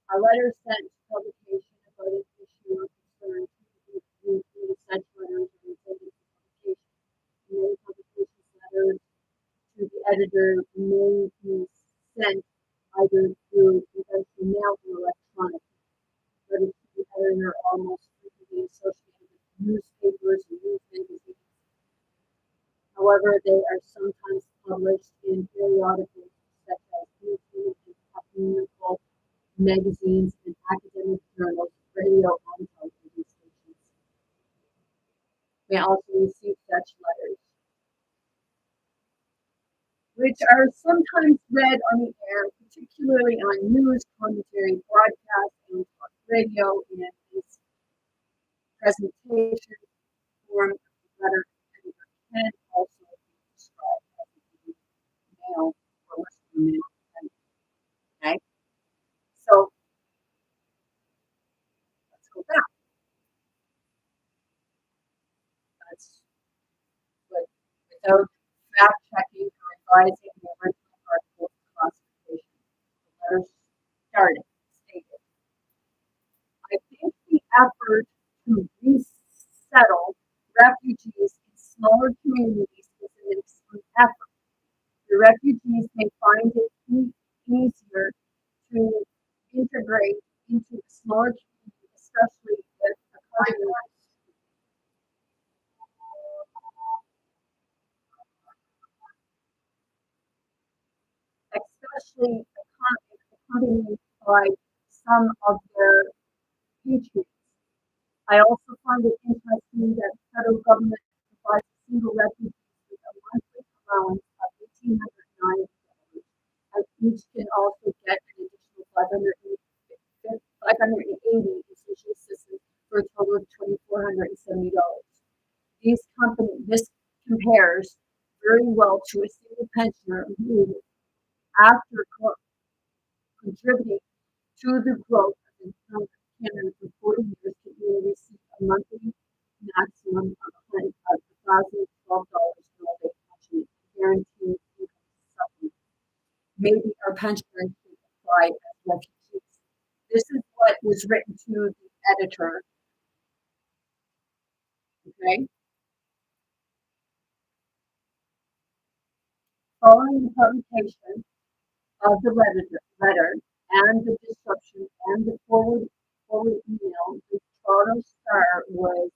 a letter sent to publication about an issue or concern to such letters are intended for publication. Many publication letters to the editor may be sent either through conventional mail or electronic. Letters to the editor are almost frequently associated with newspapers and news magazines. However, they are sometimes published in periodicals such as newspaper and technical magazines and academic journals, radio, and television stations. May also receive such letters, which are sometimes read on the air, particularly on news, commentary, broadcast, and talk radio, and this presentation form of the letter can also be described as a mail or Western mail. Okay, so let's go back. That's what, without fact checking or revising the original article classification, the letter started, stated, I think the effort to resettle refugees in smaller communities is an excellent effort. The refugees may find it easier to integrate into a smaller community, especially with accompanied by some of their patriots. I also find it interesting that the federal government provides single refugees with a monthly allowance of $1,809, and each can also get an additional 580 essential assistance for a total of $2,470. This compares very well to a single pensioner who, after contributing to the growth of income of Canada for 40 years, can only receive a monthly maximum of $1,012 for a pension, guaranteed income supplement. Maybe our pensioners should apply as refugees. This is what was written to the editor. Okay. Following the publication of the letter and the disruption and the forward email, the Toronto Star was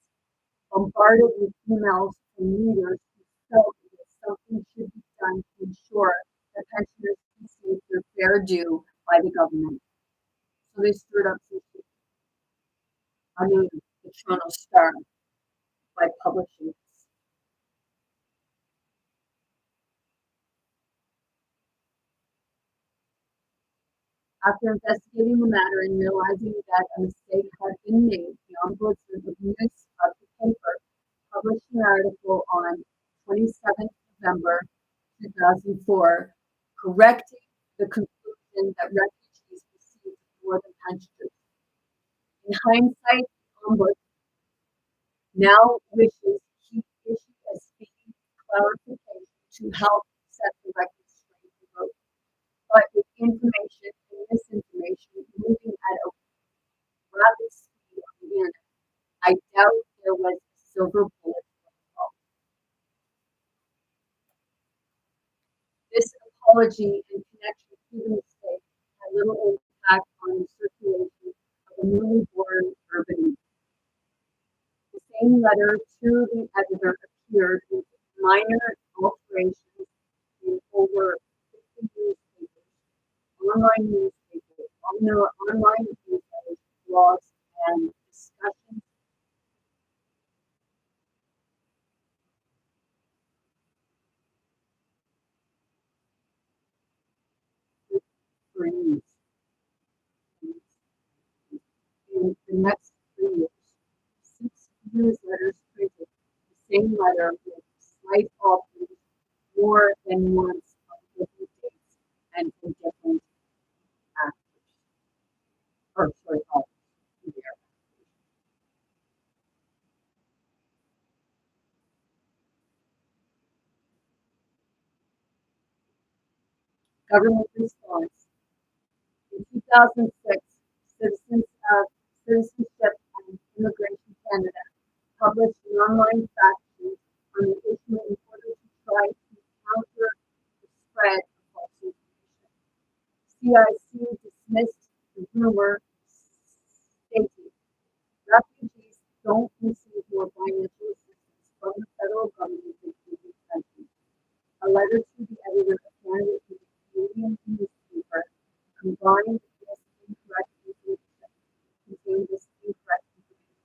bombarded with emails from readers who felt that something should be done to ensure that pensioners receive their fair due by the government. So they stirred up some shit. I mean, the Toronto Star by publishing this. After investigating the matter and realizing that a mistake had been made, the ombudsman of the paper published an article on 27th November 2004, correcting the conclusion that refugees received for the punches. In hindsight, Ombuds now wishes he issued a speedy clarification to help set the record straight for both. But with information and misinformation moving at a rapid speed on the internet, I doubt there was a silver bullet for the problem. This apology in connection to the mistake had little impact on the circulation of a newly born urban. The same letter to the editor appeared with minor alterations in over 50 newspapers, online newsletters, blogs, and discussions with friends in the next 3 years. 6 newsletters printed the same letter with slight alterations more than once on different dates and in different actors. Or sorry, authors. There. Government response. In 2006, Citizens of Citizenship and Immigration Canada published an online fact sheet on the issue in order to try to counter the spread of false information. CIC dismissed the rumor, stating refugees don't receive more financial assistance from the federal government than previous countries. A letter to the editor of Canada to the Canadian newspaper combined this incorrect information, contained this incorrect information.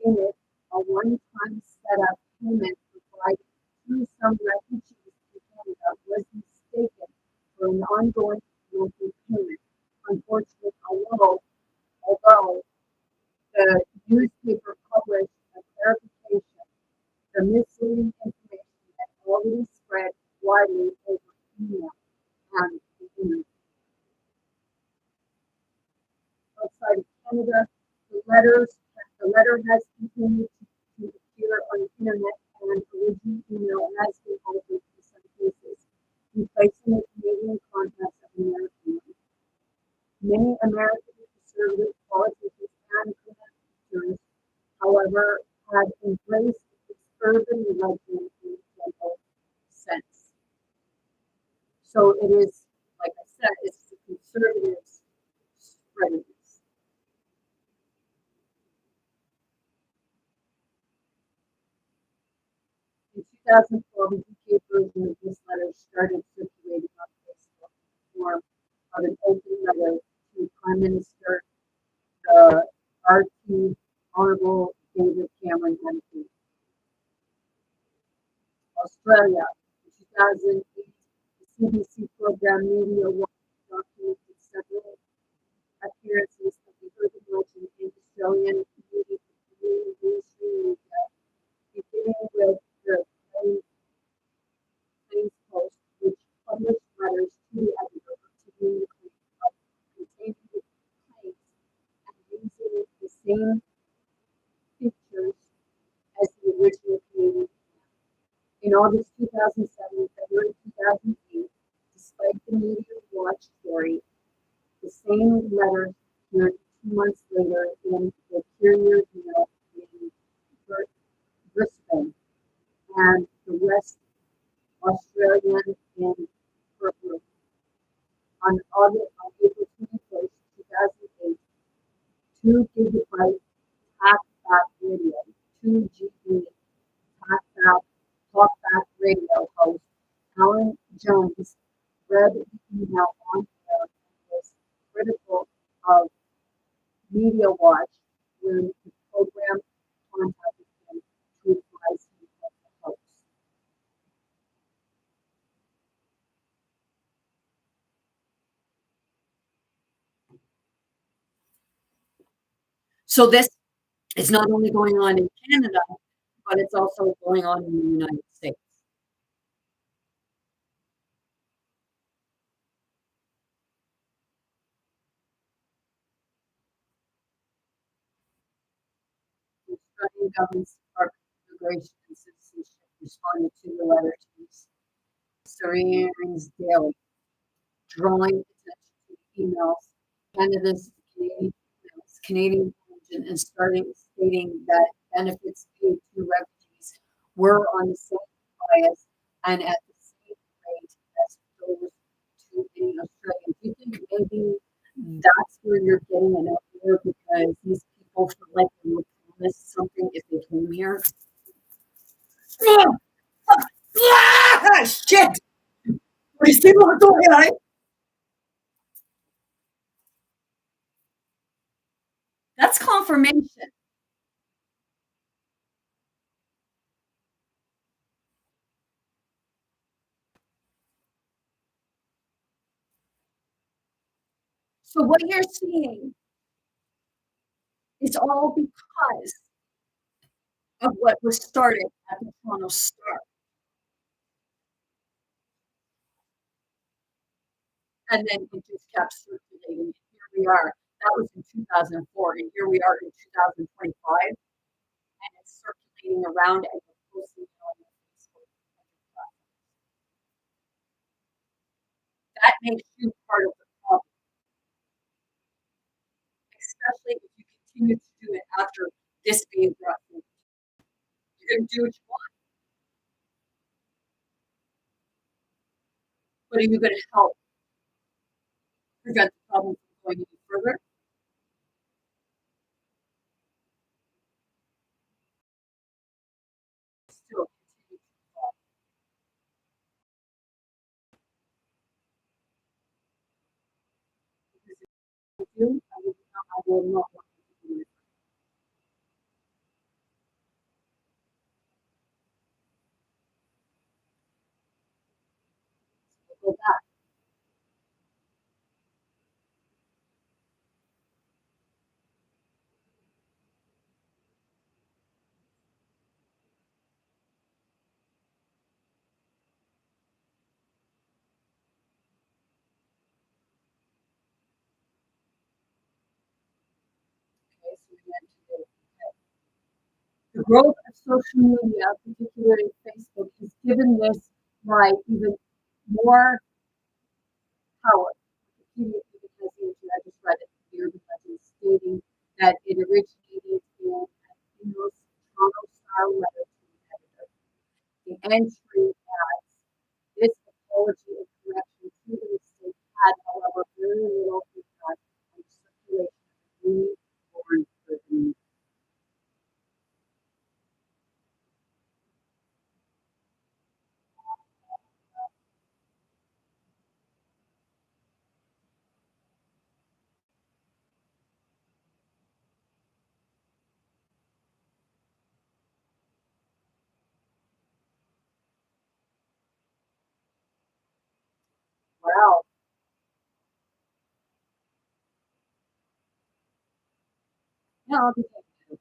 In it, a one-time setup payment provided to some refugees in Canada was mistaken for an ongoing monthly payment. Unfortunately, although the newspaper published a clarification, the misleading information had already spread widely over email and the internet. Outside of Canada, the letter has continued to appear on the internet, and original email has been altered in some cases, replacing the Canadian context of American one. Many American conservative politicians and commentators, however, had embraced its urban legend in a general sense. So it is, like I said, it's the conservatives spreading this. In 2012, a UK version of this letter started circulating on Facebook in the form of an open letter to Prime Minister RT Honorable David Cameron MP. Australia, in 2008, the CBC program Media Watch documented several appearances of the urban legend in Australian media, mainstream media, beginning with the Plains Post, which published letters to the editor continuing the claim of containing the claims and using the same pictures as the original Canadian. In August 2007 and February 2008, despite the Media Watch story, the same letter appeared 2 months later in the Courier Mail in Brisbane and the West Australian in Perth. On April 21st, 2008, 2 gigabyte talkback radio, 2 GB talkback radio host Alan Jones read the email on air and was critical of Media Watch when the program contacted him to advise him of the hoax. So this is not only going on in Canada, but it's also going on in the United States. Canadian government's Department of Immigration and Citizenship responded to the letter to Syrians daily, drawing attention to the emails, Canada's Canadian origin, and starting stating that benefits paid to refugees were on the same bias and at the same rate as those to any Australian. Do you think maybe that's where you're getting an idea because these people feel like they would promise something if they came here? Yeah, yeah, shit. These people are doing it. That's confirmation. So what you're seeing is all because of what was started at the Toronto Star. And then it just kept circulating. Here we are. That was in 2004, and here we are in 2025, and it's circulating around and we're posting it on Facebook. That makes you part of the problem, especially if you continue to do it after this being brought forward. You're going to do what you want, but are you going to help prevent the problem from going any further? Still continue to fall. Because if you do, I will not want you to do it. So go back. Okay, so we went to the The growth of social media, particularly Facebook, has given this right even more power. Wikipedia even has the answer. I just read it here because it's stating that it originated in an Toronto style letter to the editor. The entry adds this apology and correction to the mistake had, however, very little impact on the circulation of newly born urban. Wow. Yeah, I'll be taking it.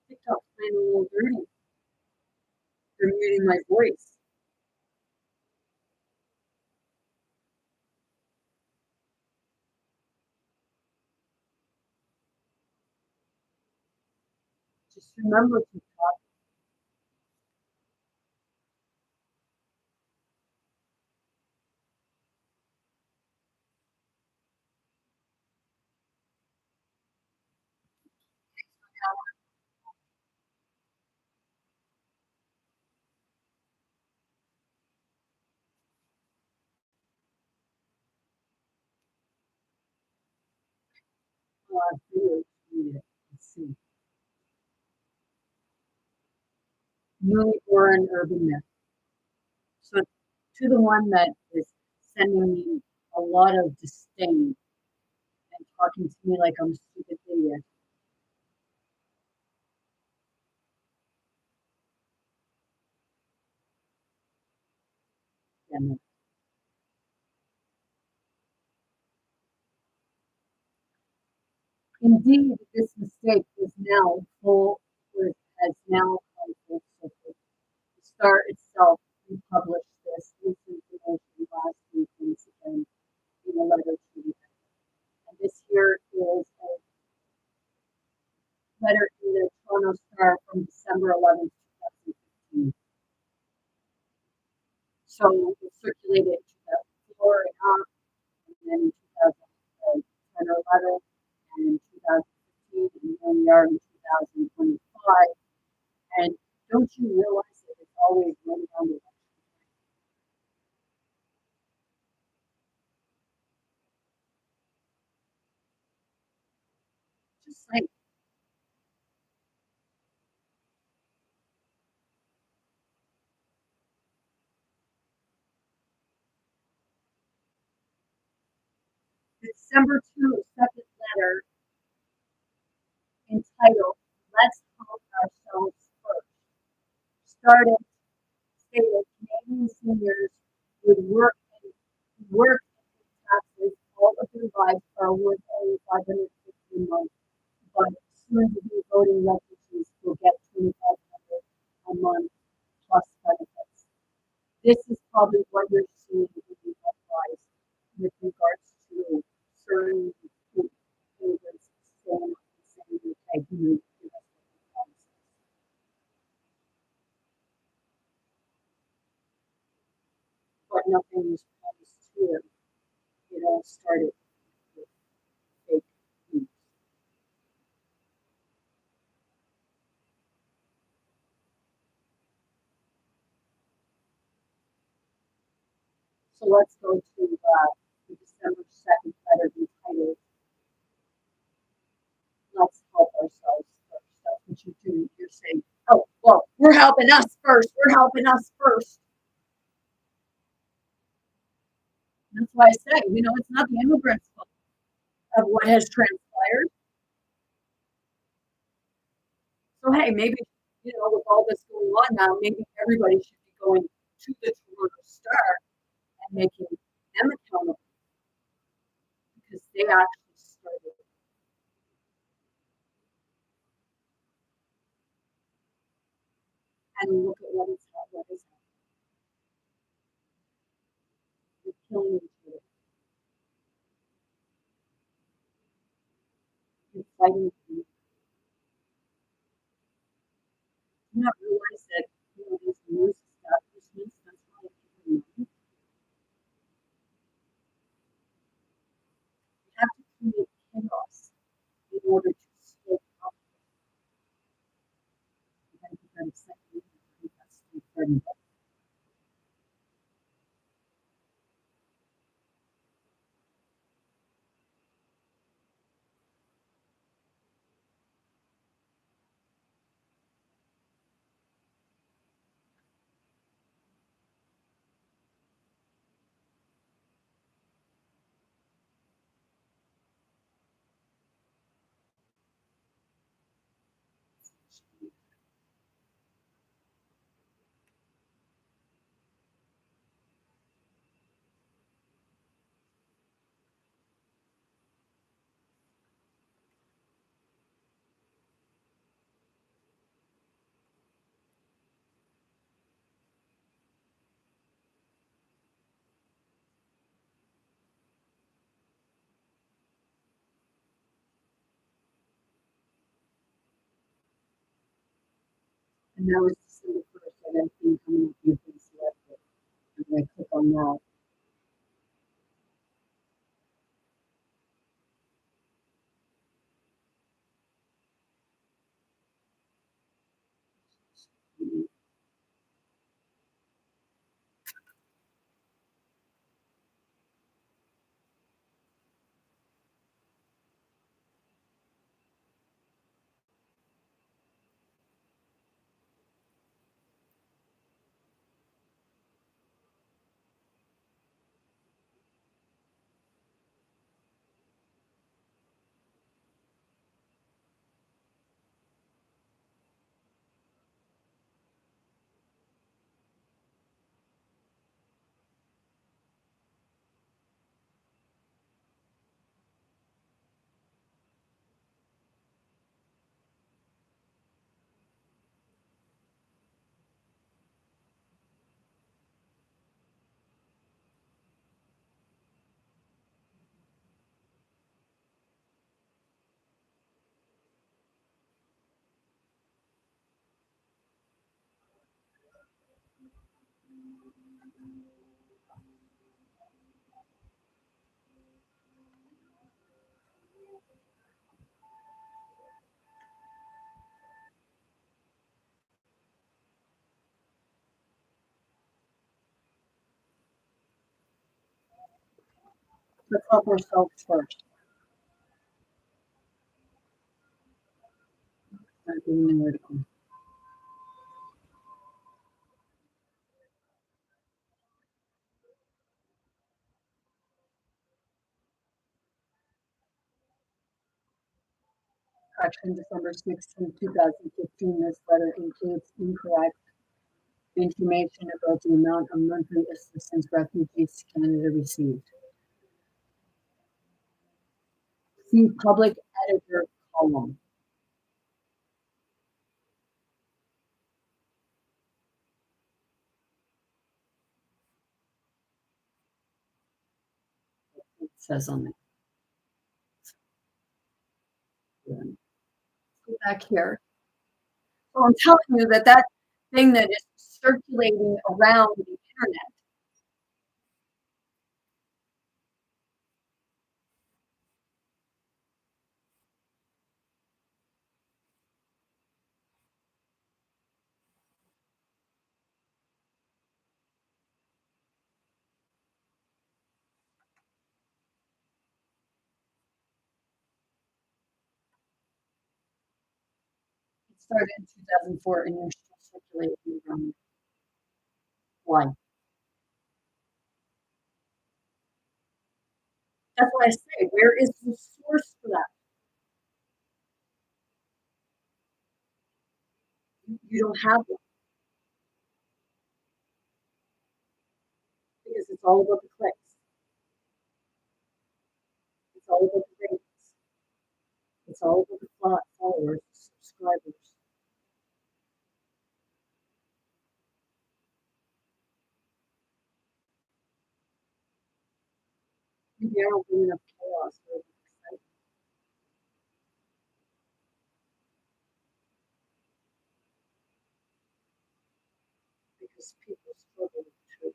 TikTok's playing a little dirty. They're muting my voice. Just remember to talk. Videos. Let's see. Newly born urban myth. So to the one that is sending me a lot of disdain and talking to me like I'm a stupid idiot. And indeed, this mistake is now full, has now come full circle. The Star itself republished this misinformation last week once again in a letter to the editor. And this here So it circulated in 2004 and up, and then in 2010 or 11, and in 2015, and here we are in 2025. And don't you realize that it's always right around the election? Just like December 2, second letter entitled "Let's Help Ourselves First" started stated Canadian seniors would work and pay taxes all of their lives are worth only 550 a month, but soon to be voting refugees will get 2,500 a month plus benefits. This is probably what you're seeing in the uprise with regards to certain immigrants staying and saying, okay, you give us what you promised us. But nothing was promised to them. It all started with fake news. So let's go to the December 2nd letter entitled "Let's Help Ourselves First." That's what you do. You're saying, oh, well, we're helping us first. We're helping us first. That's why I say, it's not the immigrants' fault of what has transpired. So, hey, maybe, with all this going on now, maybe everybody should be going to the Toronto Star and making them accountable because they actually started. And look at what is happening. You're killing each other. You're fighting. You not realize that, these news establishments, that's why people know. You have to create chaos in order to stay up. You got to get that excitement. That's the third. And now it's December 1st, and everything coming up, you've been selected. I'm going to click on that. Let's help ourselves first. Not being analytical. Correction, December 16, 2015. This letter includes incorrect information about the amount of monthly assistance refugees Canada received. See public editor column. It says on it. Go back here. So I'm telling you that that thing that is circulating around the internet it started in 2004 and you're still circulating around. Why? That's what I say. Where is the source for that? You don't have one because it's all about the clicks. It's all about the ratings. It's all about the followers, subscribers. Maybe I don't bring enough chaos or excitement because people struggle with the truth.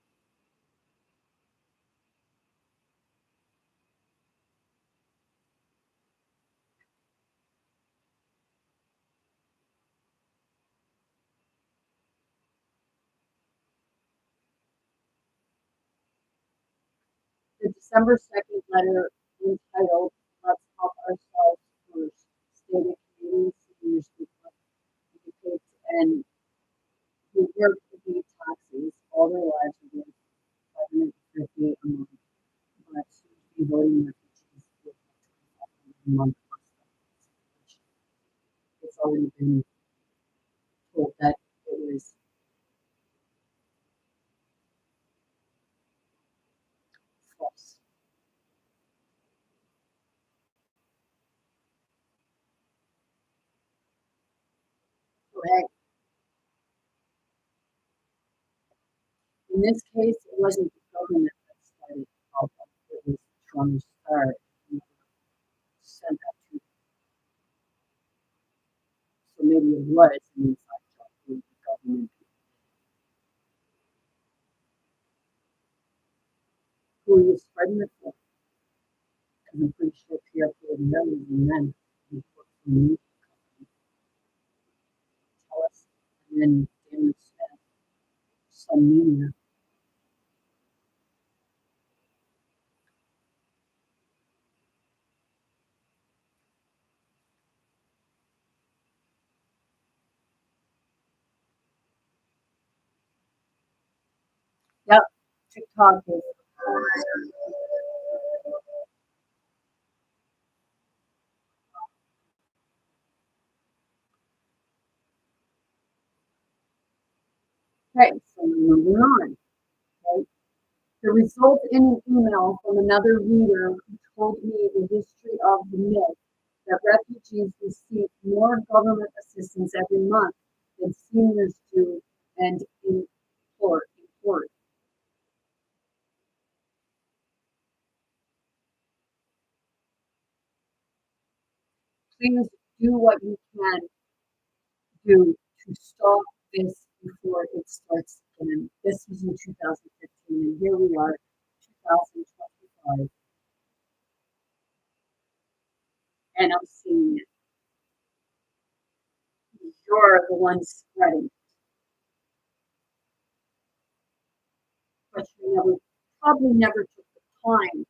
The December 2nd letter entitled Let's Help Ourselves First stated Canadian seniors depicts and who work to pay taxes all their lives are worth $558 a month, but soon to be voting refugees will have to come back a month plus that. It's already been told that it was false. So, hey, in this case, it wasn't the government that started the problem. It was Trump's start. He sent that to, so maybe it was an inside job for the government. Who are you spreading it for? Because I'm pretty sure Pierre Cordero and then he worked for me, tell us, and then Daniel Smith, some media. Yep, TikTok is. Okay, so moving on. Right? The result in an email from another reader who told me the history of the myth that refugees receive more government assistance every month than seniors do and import. Please do what you can do to stop this before it starts And this was in 2015, and here we are, 2025, and I'm seeing it. You're the one spreading, but you probably never took the time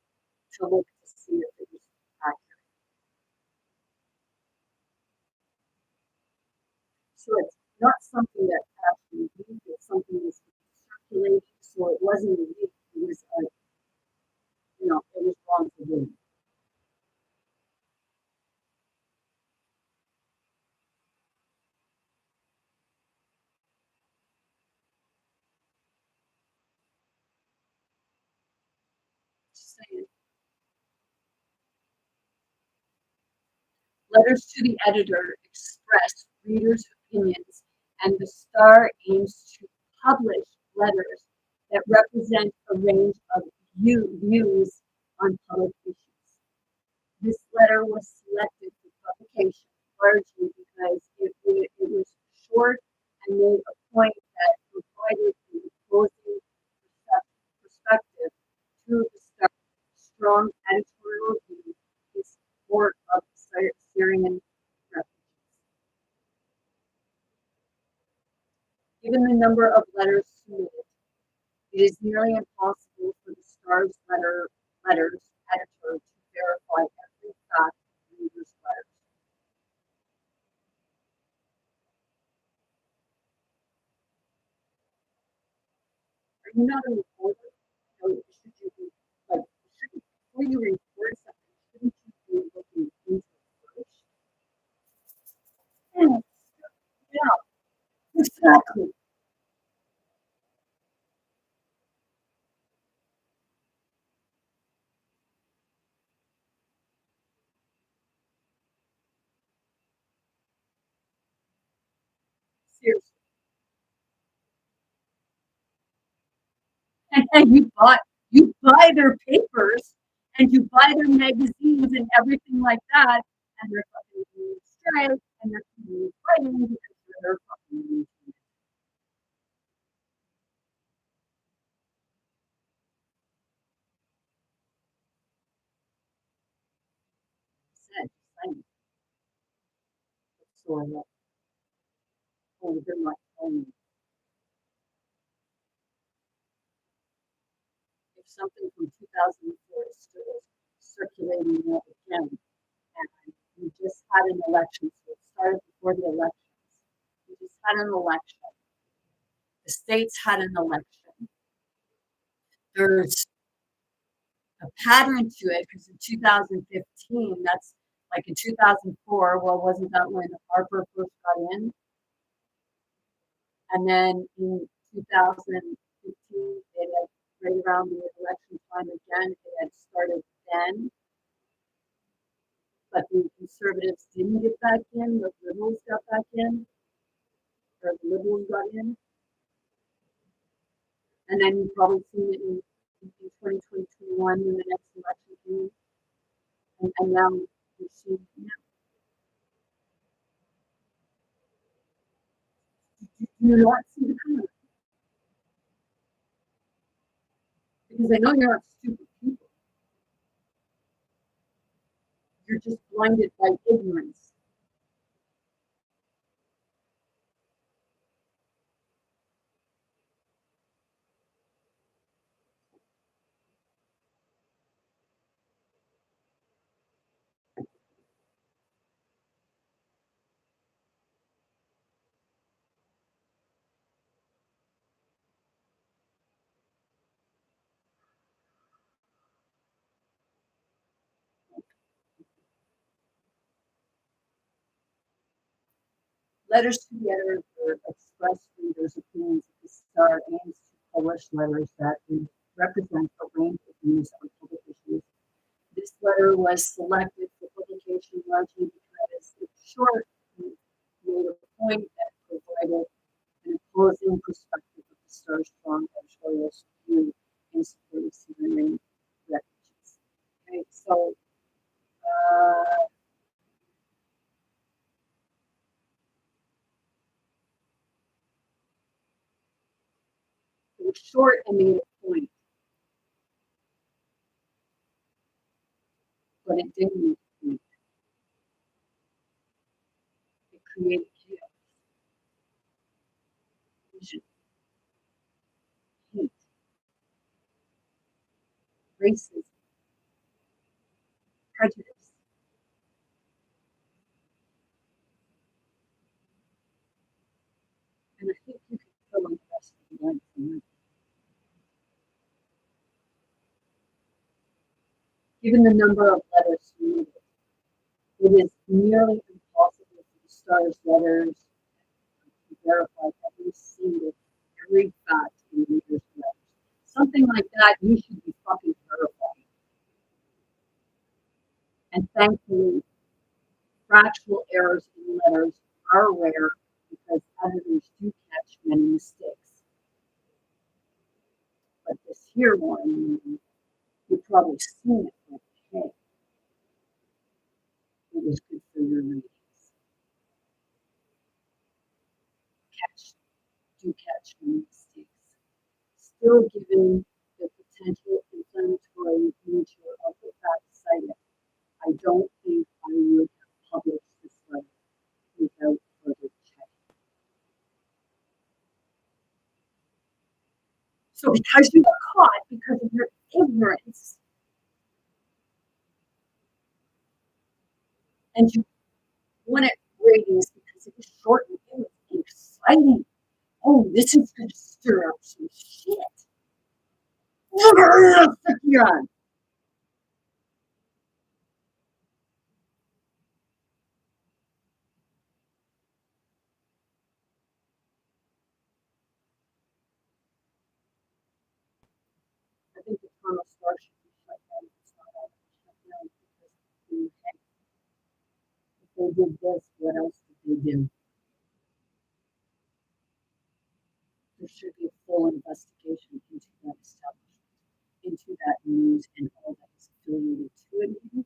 to look to see if it was accurate. So it's not something that actually leaked, it's something that's circulating. So it wasn't a leak, it was a, it was wrong for doing. Just saying. Letters to the editor express readers' opinions, and the Star aims to publish letters that represent a range of views on public issues. This letter was selected for publication largely because it was short and made a point that provided an opposing perspective to the Star's strong editorial view in support of Syrian refugees. Given the number of letters submitted, it is nearly impossible for the Star's letters editor to verify every fact in readers' letters. Are you not a reporter? Should you be like shouldn't before you report something, shouldn't you be looking into it first? Yeah, yeah, exactly. Seriously. And you buy their papers and you buy their magazines and everything like that, and they're fucking doing strike and they're fighting because they're fucking losing. Said, sign it. So I like, oh, they're not telling me. If something from 2004 is still circulating again, and we just had an election, so it started before the elections. We just had an election. The states had an election. There's a pattern to it because in 2015, that's like in 2004, well, wasn't that when Harper first got in? And then in 2015, it had right around the election time again, it had started then, but the conservatives didn't get back in, the liberals got back in, or the liberals got in. And then you've probably seen it in 2021 when the next election came. And now you see, you not see the color. Because I know you're not stupid people. You're just blinded by ignorance. Letters to the editor express readers' opinions of the Star aims to publish letters that represent a range of views on public issues. This letter was selected for publication largely because it's short and made a point that provided an opposing perspective of the Star's strong editorial view in support of Syrian refugees. Okay, so uh, I made a point, but it didn't make a point. It created chaos, division, hate, racism, prejudice. And I think you can fill in the rest of the blanks in that. Given the number of letters needed, it is nearly impossible for the star's letters to verify every fact in the reader's letters. Something like that, you should be fucking terrified. And thankfully, factual errors in letters are rare because editors do catch many mistakes. But this here one, you've probably seen it, but hey, it was good for your ratings. Catch, do catch many mistakes. Still, given the potential inflammatory nature of the fact cited, I don't think I would have published this letter without further checking. So because you were caught because of your ignorance and you wanted ratings because it was short and it was exciting. Oh, this is going to stir up some shit. Yeah. I think the Toronto Star should be shut down. It's not all shut down because if they did this, what else did they do? There should be a full investigation into that establishment, into that news and all that is affiliated to it.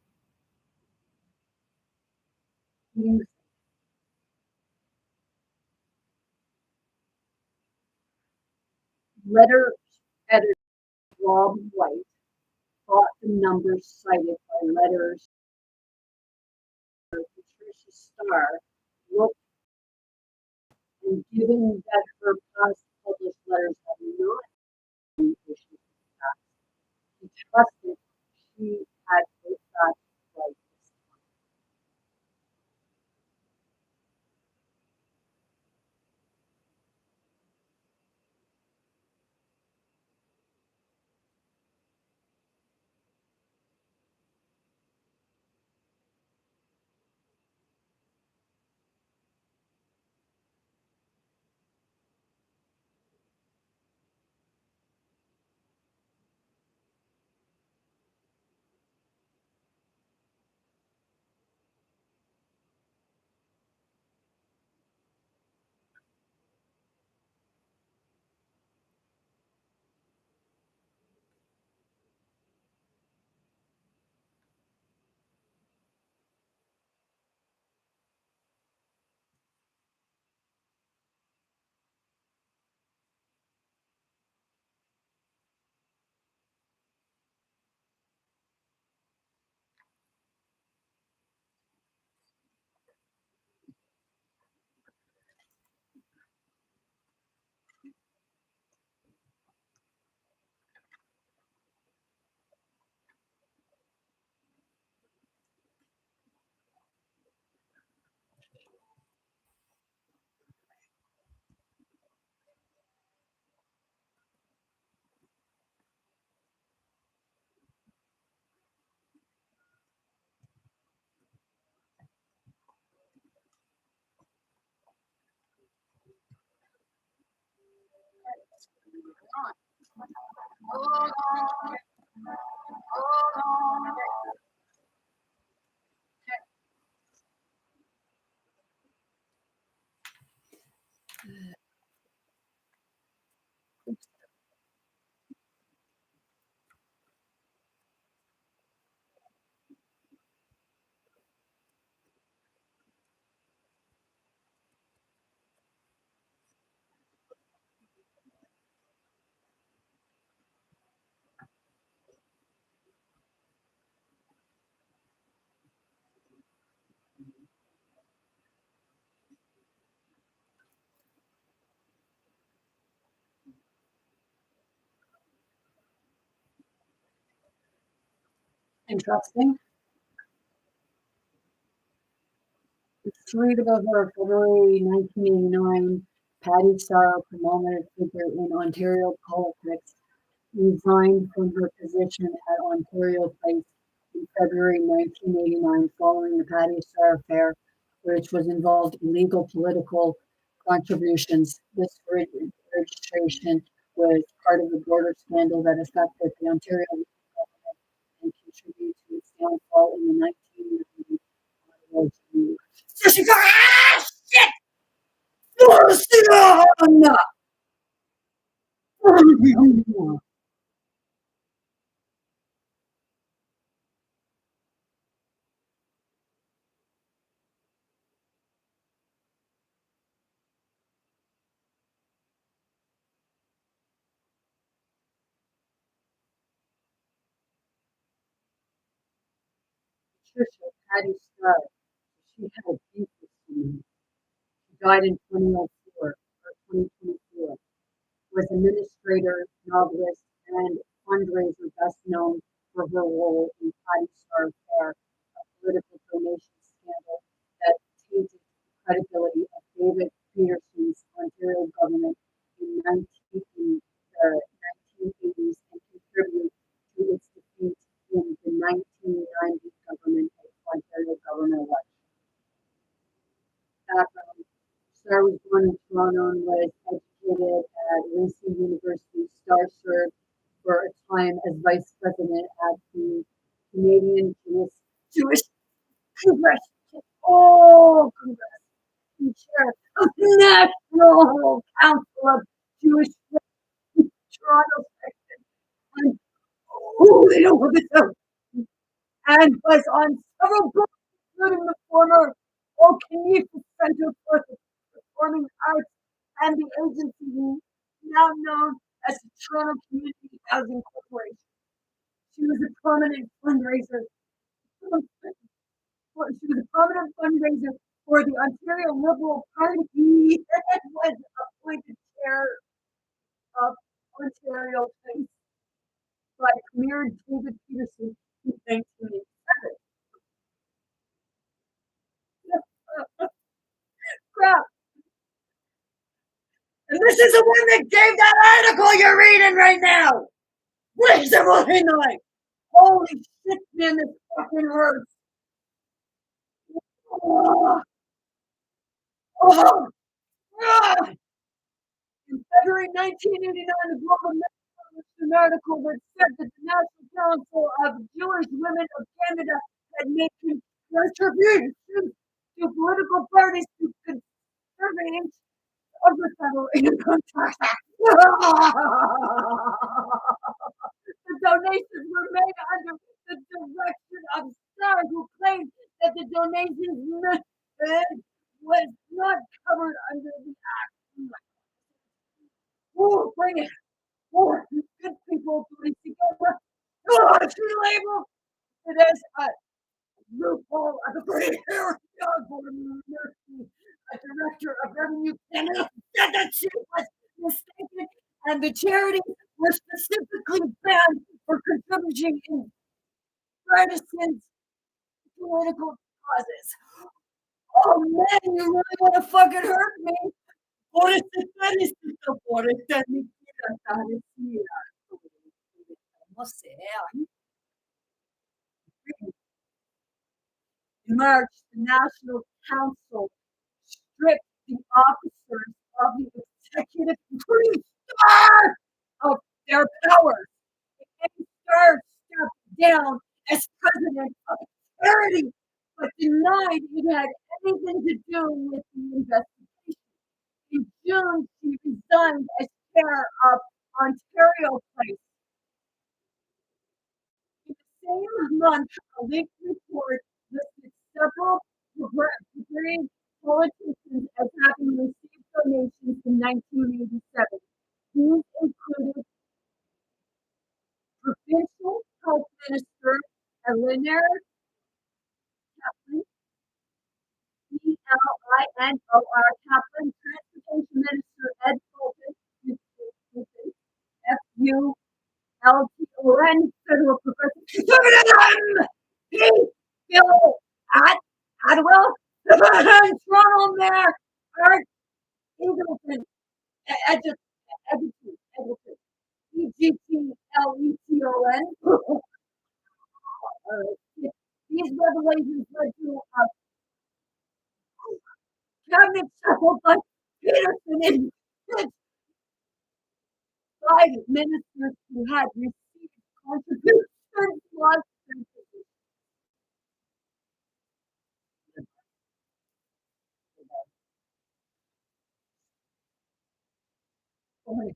News. Letter editor Rob White thought the numbers cited by letters Patricia Starr looked, and given that her past published letters have not been issued with facts, he trusted she had the facts right this time. Interesting. Let's read about her. February 1989, Patty Starr, prominent figure in Ontario politics, resigned from her position at Ontario Place in February 1989 following the Patty Starr affair, which was involved in legal political contributions. This registration was part of the border scandal that affected the Ontario government and contributed to its downfall in the 1990s. So she goes, ah, shit! Luciana! Patricia Patty Starr. She had a deep history. She died in 2004 or 2024. Was administrator, novelist, and fundraiser best known for her role in Patty Starr Affair, a political donation scandal that tainted the credibility of David Peterson's Ontario government in the 1980s and contributed to its defeat in the 1990 government of Ontario government election. Background: Starr was born in Toronto and was educated at Lacy University. Starr served for a time as vice president at the Canadian Jewish Congress. Oh, Congress. And chair of the National Council of Jewish Toronto section. And, oh, they don't look at them. And was on several books, including the former O'Keefe Center for the Performing Arts and the agency now known as the Toronto Community Housing Corporation. She was a prominent fundraiser. She was a prominent fundraiser for the Ontario Liberal Party and was appointed chair of Ontario Place by Premier David Peterson in 1987. Crap. And this is the one that gave that article you're reading right now. Wisdom of Illinois. Holy shit, man, this fucking hurts. Oh, oh, oh. In February 1989, the Global Mail published an article that said that the National Council of Jewish Women of Canada had made contributions to political parties to conserving of the federal income tax. The donations were made under the direction of Starr, who claimed that the donations method was not covered under the act. Oh, bring it. Oh, good people putting together. Oh, she labeled it as a loophole of the British Mercy. A director of Revenue Canada said that she was mistaken and the charities were specifically banned for contributing in partisan political causes. Oh man, you really want to fucking hurt me? Por este felicito, por esta mentira parecida. No sé. In March, the National Council stripped the officers of the executive branch of their powers. And Starr stepped down as president of the charity, but denied it had anything to do with the investigation. In June, she resigned as chair of Ontario Place. In the same month, a leaked report listed several Canadian politicians as having received donations in 1987. These included Provincial Health Minister Eleanor Kaplan, Elinor Kaplan, Transportation Minister Ed Fulton, LTON, Federal Progressive Conservatism. He Bill at Adwell, Toronto Mayor, Art Eagleton, Edgerton, EGTLETON. These revelations led to a cabinet shuffle by Peterson and five ministers who had received contributions plus on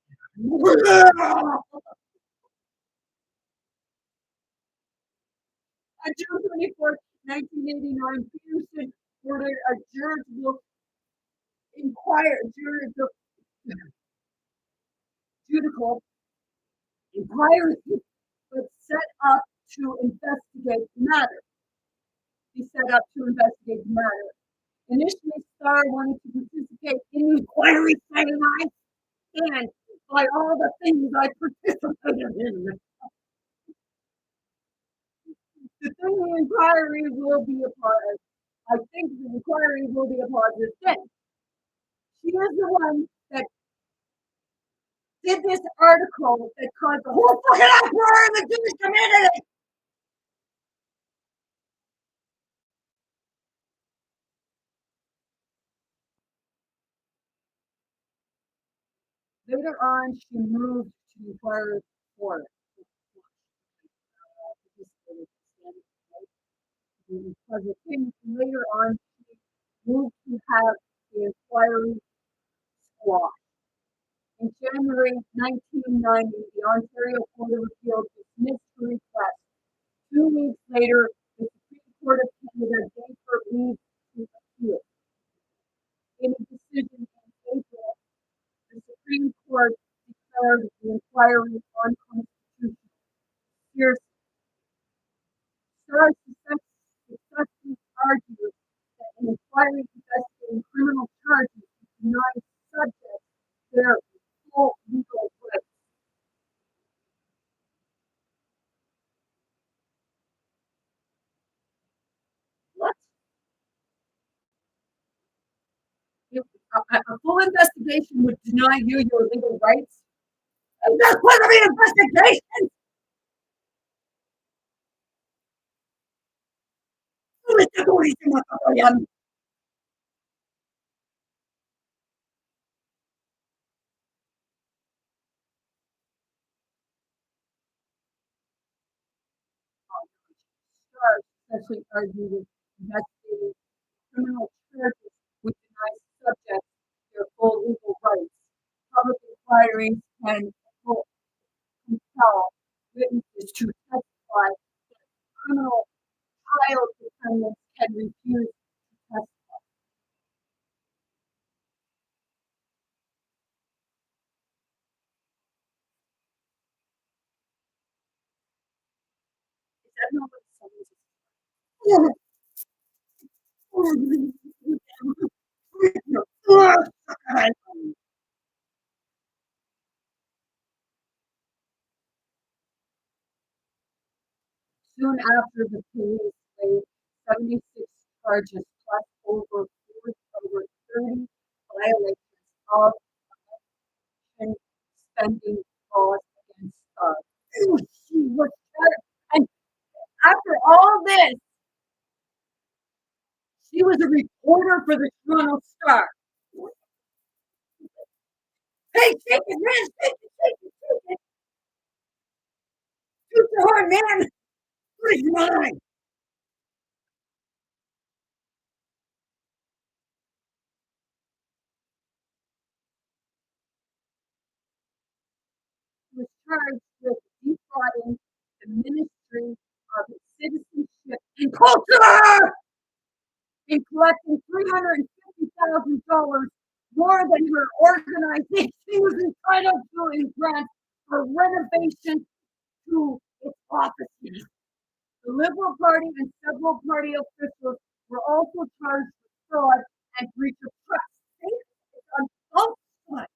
June 24th, 1989, Peterson ordered a judicial inquiry was set up to investigate the matter. Initially, Starr wanted to participate in the inquiry, saying, I stand by all the things I participated in. The inquiry will be a part of. I think the inquiry will be a positive thing. She is the one that did this article that caused the whole fucking uproar in the Jewish community. Later on, she moved to the inquiry for it. Because of things later on, she moved to have the inquiry squad. In January 1990, the Ontario Court of Appeal dismissed her request. 2 weeks later, the Supreme Court of Canada gave her leave to appeal. In a decision in April, the Supreme Court declared the inquiry unconstitutional. Here's Starr successfully argued that an inquiry investigating criminal charges denies subjects their full legal rights. What? A full investigation would deny you your legal rights? And that's part of the investigation! Starr essentially argued that investigating criminal charges would deny subjects their full legal rights. Public inquiries can compel witnesses to testify that criminal trial defendants can refuse to testify. Is that not what someone's Soon after, the police laid 76 charges plus over 30 violations of election spending laws against Starr. She was and after all this, she was a reporter for the Toronto Star. Hey, shake it, man, shake it. Shoot your heart, man. Where's mine? He was charged with defrauding the Ministry of Citizenship and Culture and collecting $350,000 more than her organization was entitled to in grants for renovation to its offices. The Liberal Party and several party officials were also charged with fraud and breach of trust. It's on both sides.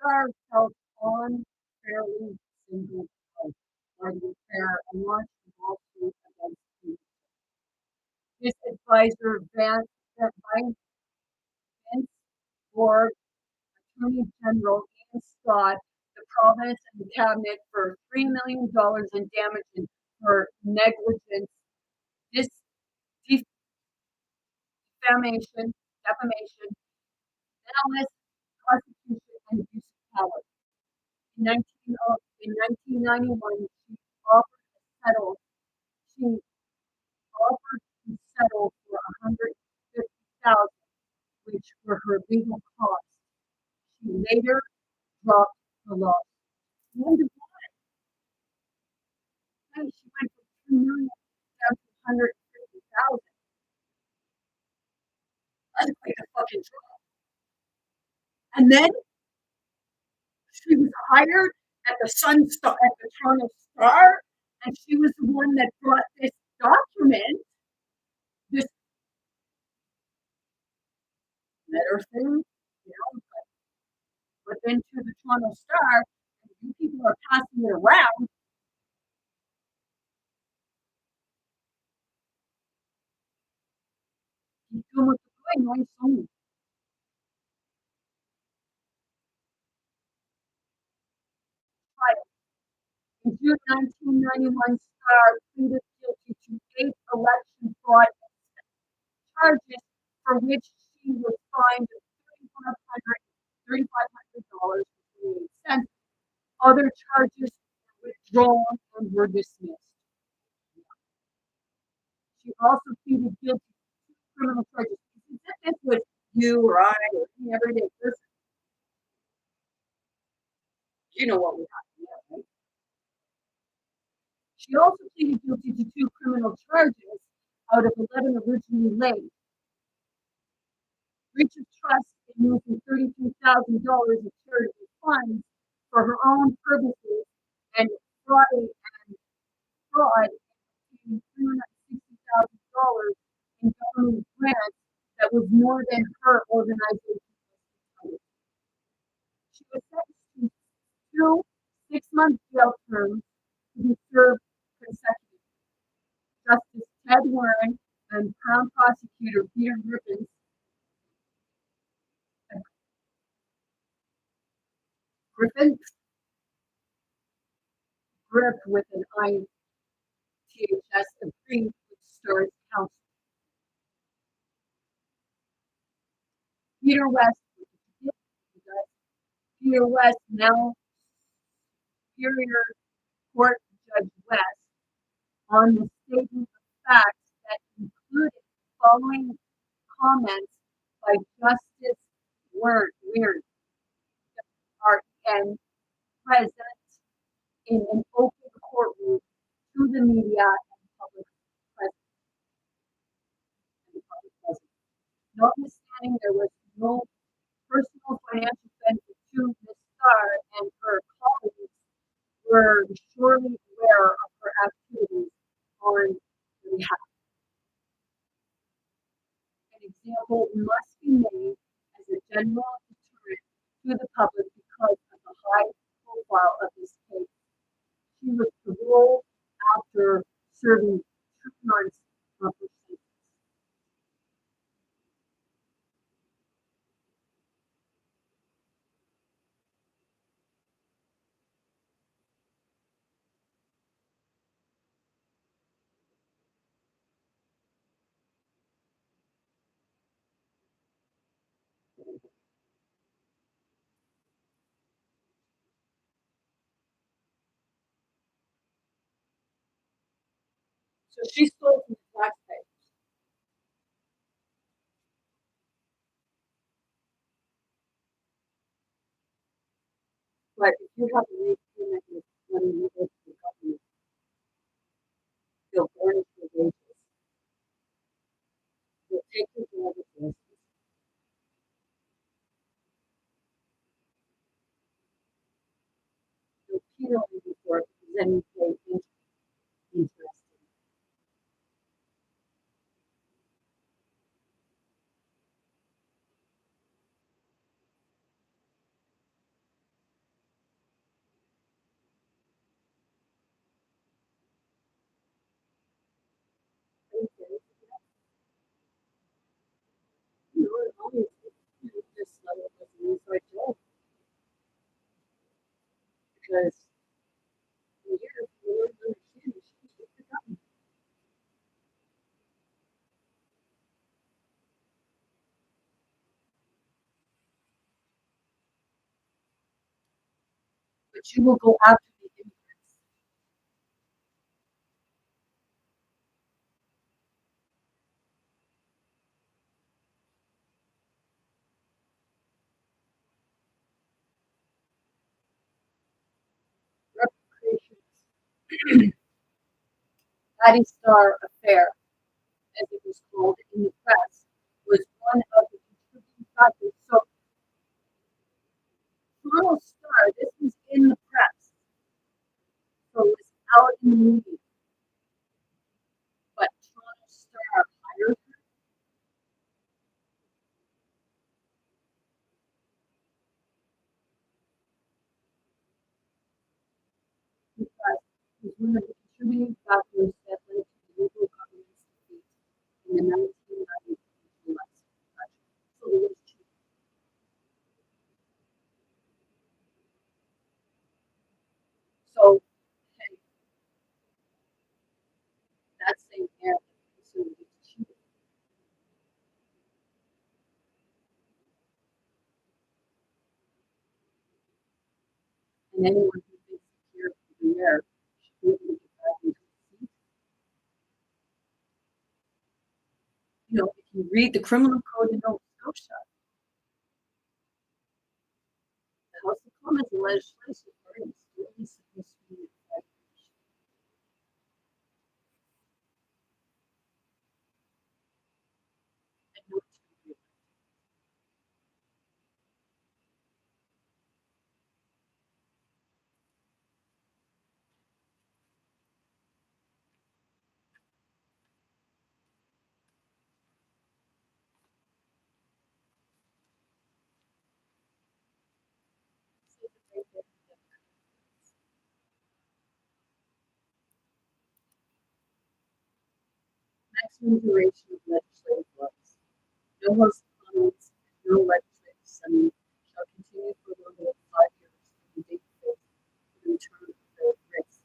Star felt unfairly singled out by the affair and launched a lawsuit against him. His advisor, Vince Ford, Attorney General Ian Scott, the province and the cabinet for $3 million in damages for negligence, dis- defamation, malice, prosecution, and abuse of power. In 1991, offered to settle. She offered to settle for 150,000, which were her legal costs. She later dropped the lawsuit. Wonder why? She went from 2 million down to 150,000. That's quite a fucking drop. And then she was hired at the Toronto Star, and she was the one that brought this document, this letter thing, but into the Toronto Star, and you people are passing it around. Keep doing what you're doing, soon. In June 1991, Star pleaded guilty to 8 election fraud charges for which she was fined $3,500 Other charges were withdrawn and were dismissed. She also pleaded guilty to 2 criminal charges. This was you or I or any everyday person. You know what we have here, right? She also pleaded guilty to 2 criminal charges out of 11 originally laid. Breach of trust in using $33,000 of charitable funds for her own purposes and fraud in $360,000 in government grants that was more than her organization. She was sentenced to 2 6-month jail terms to be served consecutively. Justice Ted Warren and Crown Prosecutor Peter Griffin, Griff with an ITHS agreed with Starr's counsel. Peter West, now Superior Court Judge West, on the statement of facts that included following comments by Justice Weird, RN, present in an open courtroom to the media and public presence. Notwithstanding, there was no personal financial benefit to Ms. Starr, and her colleagues were surely aware of her activities on the behalf. An example must be made as a general deterrent to the public because of the high profile of this case. She was paroled after serving 2 months of her sentence. So she stole from the taxpayers. But if you have a late payment with money you owe to the government, they'll garnish your wages. They'll take your driver's license. They'll penalize you for it because then you pay interest. because for years we didn't understand it. She was forgotten. But you will go after the immigrants. Reparations. Patty Star Affair, as it was called in the press, was one of the contributing factors. So Toronto Star, this was in the press, so it was out in the media. But Toronto Star hired her because it was one of the contributing factors that led to the Liberal government's defeat in the 1990s election. So it was cheap. So hey, that same era, so it was cheap. And anyone who thinks here for the air should be able to get back into the seat. You know, if you read the criminal code in Nova Scotia, the House of Commons and legislation are really supposed to be and not to be. Maximum duration of legislative laws. No House of Commons and no legislative assembly shall continue for longer than 5 years from the date fixed for the return of the race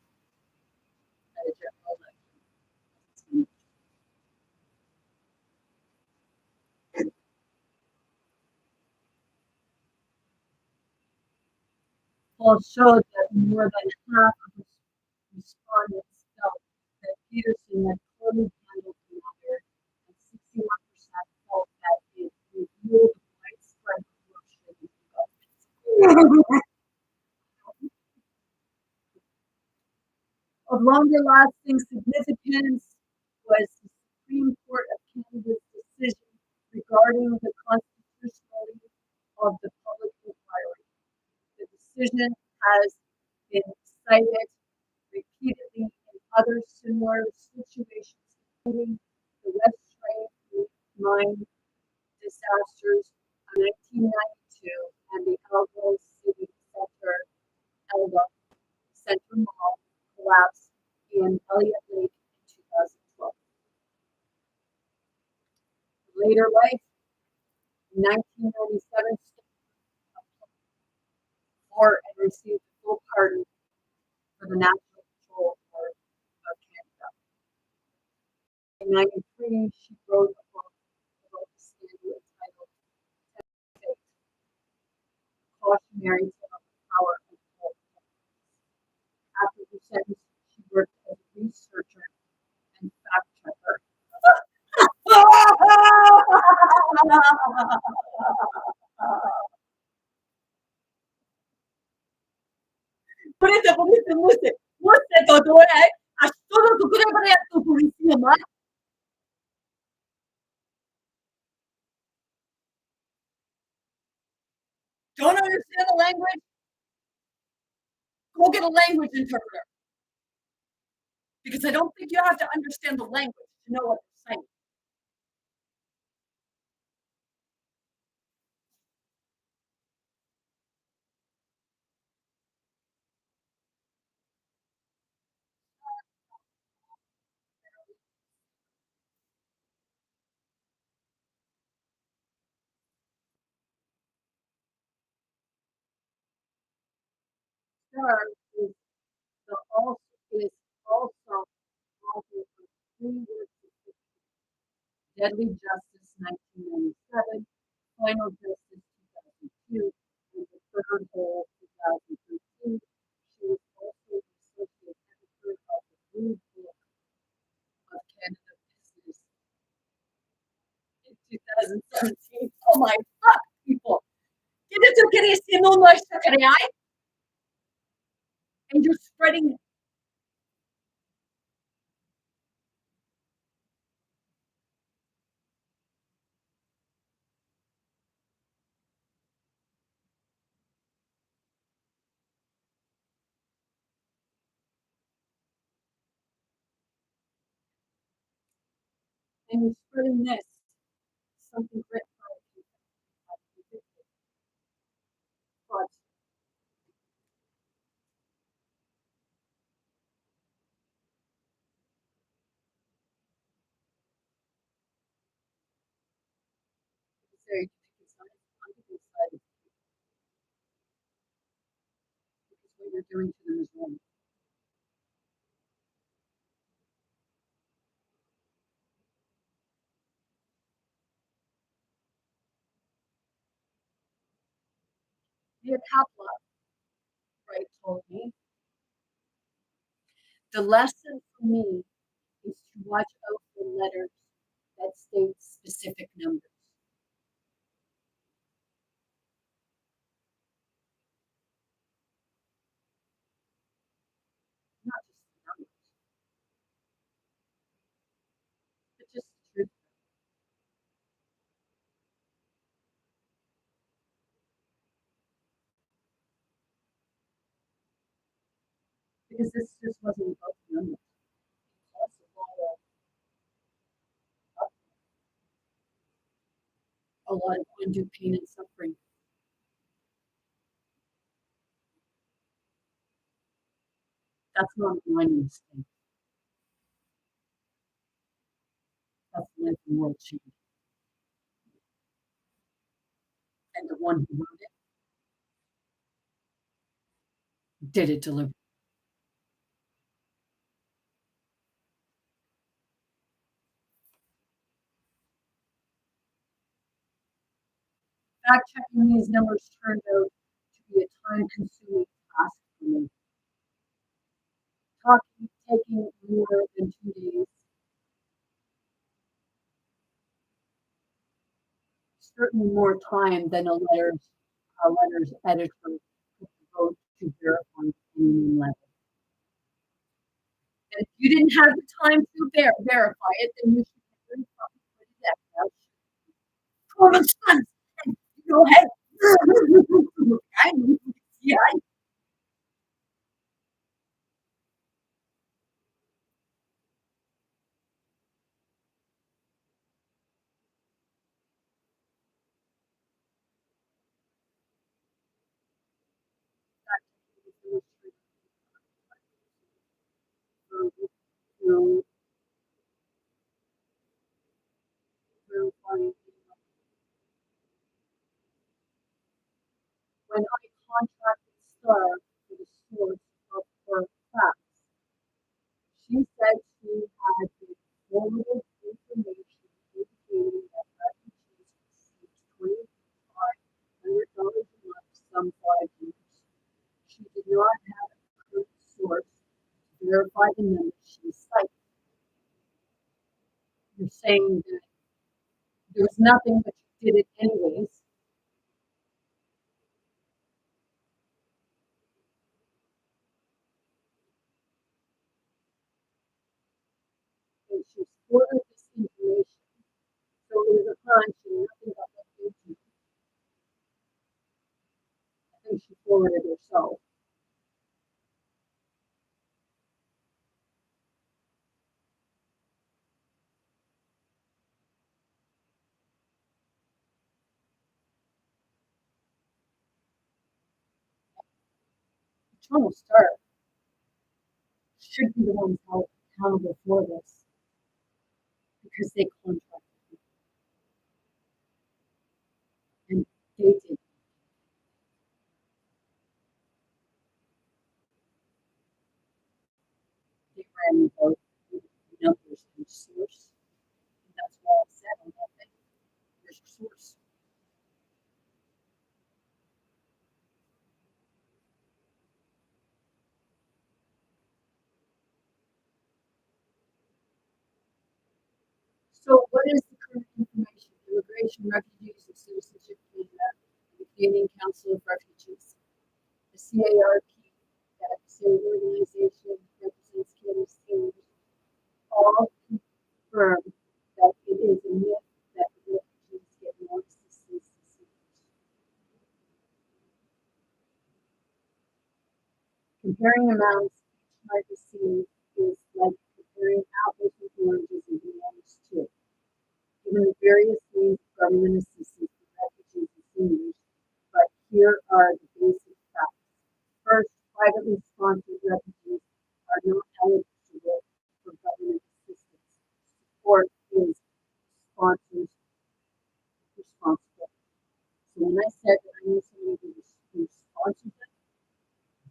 at a general election. Polls showed that more than half of the respondents felt that Peterson had poorly handled the matter, and 61% felt that it revealed widespread corruption in government. Of longer lasting significance was the Supreme Court of Canada's decision regarding the constitutionality of the public inquiry. The decision has been cited repeatedly in other similar situations, including the West Train mine disasters of 1992 and the Elbow City Center, Elbow Center Mall collapse in Elliott Lake in 2012. Later life, in 1997, for and received a full pardon for the National Patrol Board of Canada. In 1993, she wrote a book about the scandal entitled State, Cautionary Tale of the Power of Coal. After her sentence, she worked as a researcher and fact checker. Don't understand the language? Go get a language interpreter. Because I don't think you have to understand the language to know what they're saying. Star is also author of three works of fiction: Deadly Justice, 1997, Final Justice, 2002, and The Third Hole, 2013. She was also the associate editor of the Blue Book of Canada Business in 2017. Oh my fuck, people. Ganito kaya sinunod sa kanya? And you're spreading. And you're spreading this, something written by a convicted fraudster. Say, it's not on the side because what you're doing to them is wrong. Mia Kapla, right, told me the lesson for me is to watch out for letters that state specific numbers. Not just the numbers, but just the truth. Because this just wasn't about the numbers. It's also a lot of undue pain and suffering. That's not a minor mistake. That's life and world change. And the one who wrote it did it deliberately. Fact checking these numbers turned out to be a time consuming task for me. Taking more than 2 days, certainly more time than a letter's editor could devote to verifying any letter. And if you didn't have the time to verify it, then you should have very probably put it out. Common sense. Go ahead. I yeah, through verifying. When I contracted Star for the source of her facts, she said she had been forwarded information indicating that refugees received $2,500 a month some 5 years. She did not have a current source to verify the numbers she cited. You're saying that there was nothing, but you did it anyways, and she forwarded this information. So it was a hunch and nothing got looked into. I think she forwarded herself. The Toronto Star should be the ones held accountable for this because they contracted and they did. and about numbers and source. And that's why I said on that thing, here's your source. So what is the current information? Immigration, Refugees, and Citizenship Canada, and the Canadian Council of Refugees. The CARP, that same organization represents Canada's seniors, all confirm that it is a myth that refugees get more assistance than seniors. Comparing amounts each might receive is like comparing apples with oranges and bananas too. Given the various means of government assistance for refugees and seniors, but here are the basic facts. First, privately sponsored refugees are not eligible for government assistance. Support is sponsors responsible. So when I said that I knew somebody who sponsored them,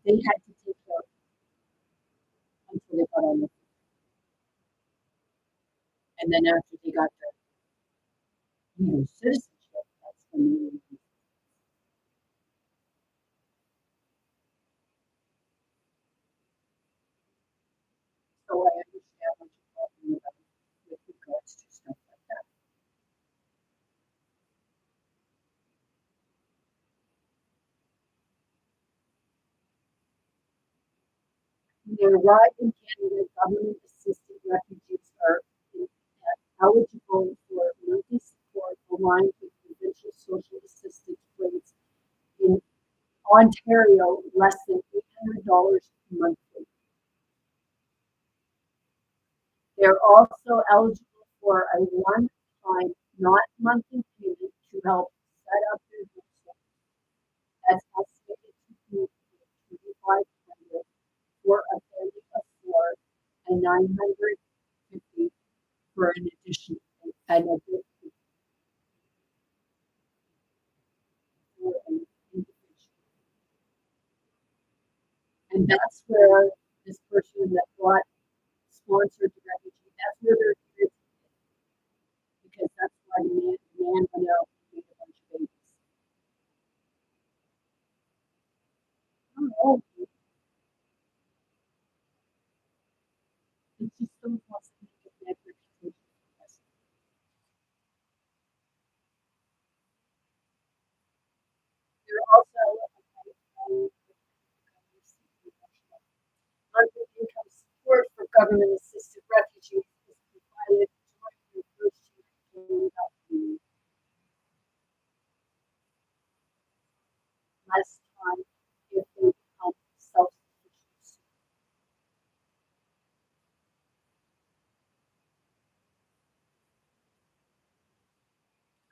they had to take care of it until they got on the and then after they got their citizenship, that's when they were. So I understand what you're talking about with regards to stuff like that. When they arrive in Canada, government-assisted refugees are eligible for monthly support aligned with provincial social assistance rates in Ontario, less than $800 monthly. They're also eligible for a one-time, not monthly payment to help set up their home. That's estimated to be $2,500 for a family of four and $950 for an additional individual. And that's where this person that brought sponsored the refugee, that's where they're here because that's why the man went out and made a bunch of babies. I don't know. It's just so wants to make a bad reputation for us. They're also monthly income support for government assisted refugees is provided during their first year in Canada. Less time if they become self-sufficient.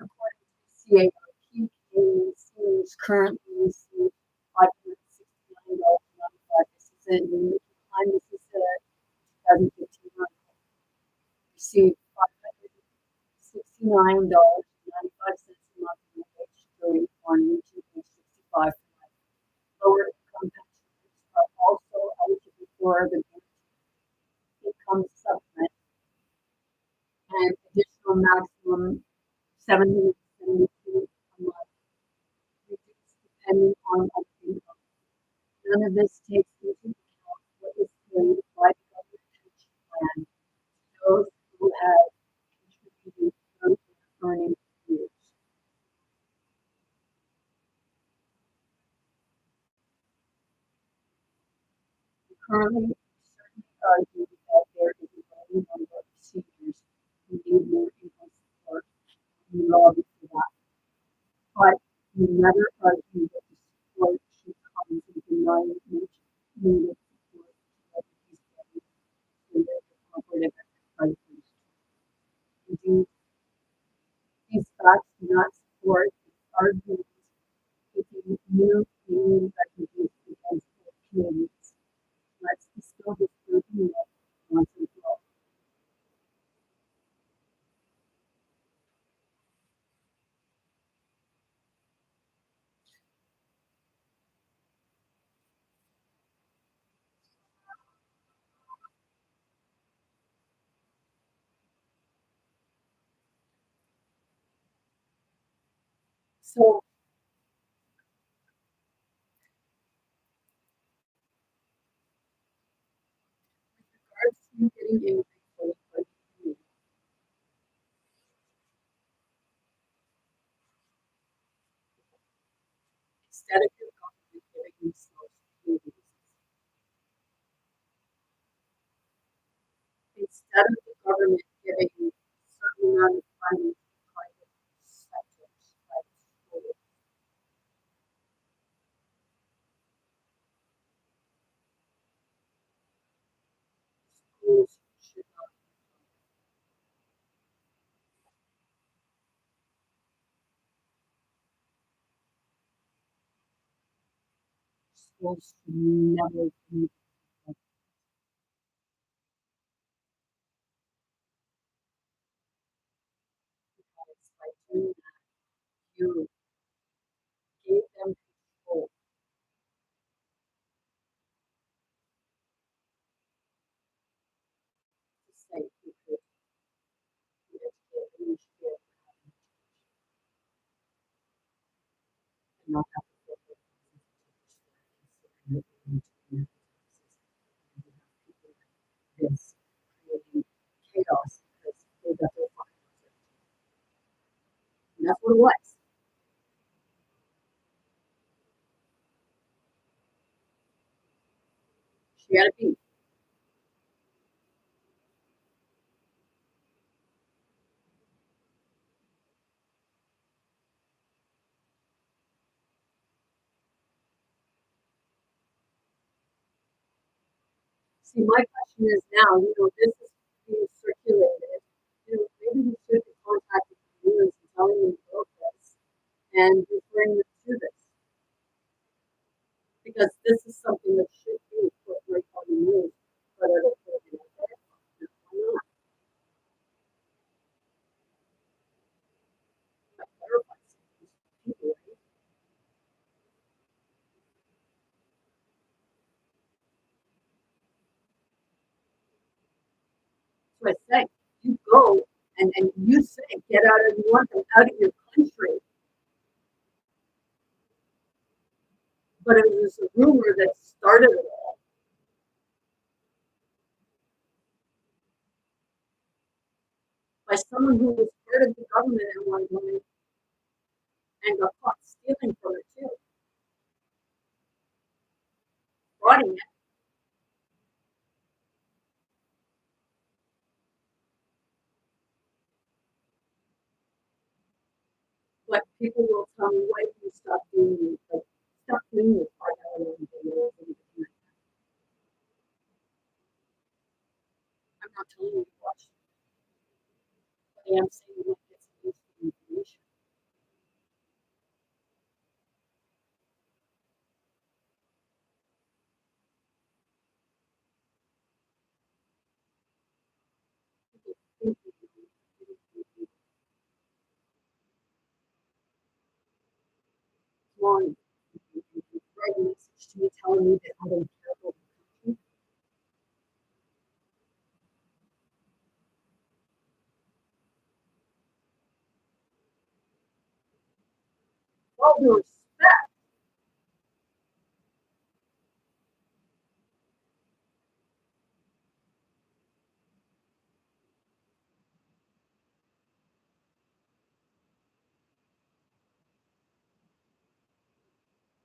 According to the CARP, Canadian seniors currently receive $569.95. This is in the time this is a 2015 article. Received $569.95 a month in wage during on YouTube 65. Lower income pensioners are also eligible for the income supplement and additional maximum 772 a month, reduced depending on income. None of this takes into account what is paid by the government pension plan to those who have contributed through their earning years. We currently certainly argue that there is a growing number of seniors who need more income support. We lobby for that. But we never argue that the support should come from denying needed support to refugees in their cooperative enterprises. Indeed, these facts do not support the argument putting new Canadian refugees against Canadians. Let's distill this broken myth once and for all. So regards to getting angry for like instead of your government giving themselves freebies, instead of the government giving a certain amount of funding to private sectors, private schools should not, schools should never be because by doing that, you gave them control to say who could be educated and you should be able to have an education and not have to feel like considering that they need to be in and you have people like this creating chaos because they got their fucking way. And that's what it was. She had a beat. See, my question is now, this is being circulated. Maybe we should be contacting the news and telling them about this and referring them to this because this is something that should be put right on the news. But I don't put it out there. Why not? I clarify some of these people, right? So I say, you go and you say, get out of, you want them out of your country. But it was a rumor that started it all by someone who was part of the government at one point and got caught stealing from it too, frauding it. But people will tell me, why do you stop doing like stop doing your part element videos and I'm not telling you to watch, but I am saying you might get some useful information. People think long write a message to me telling me that I don't care about the country. All due respect,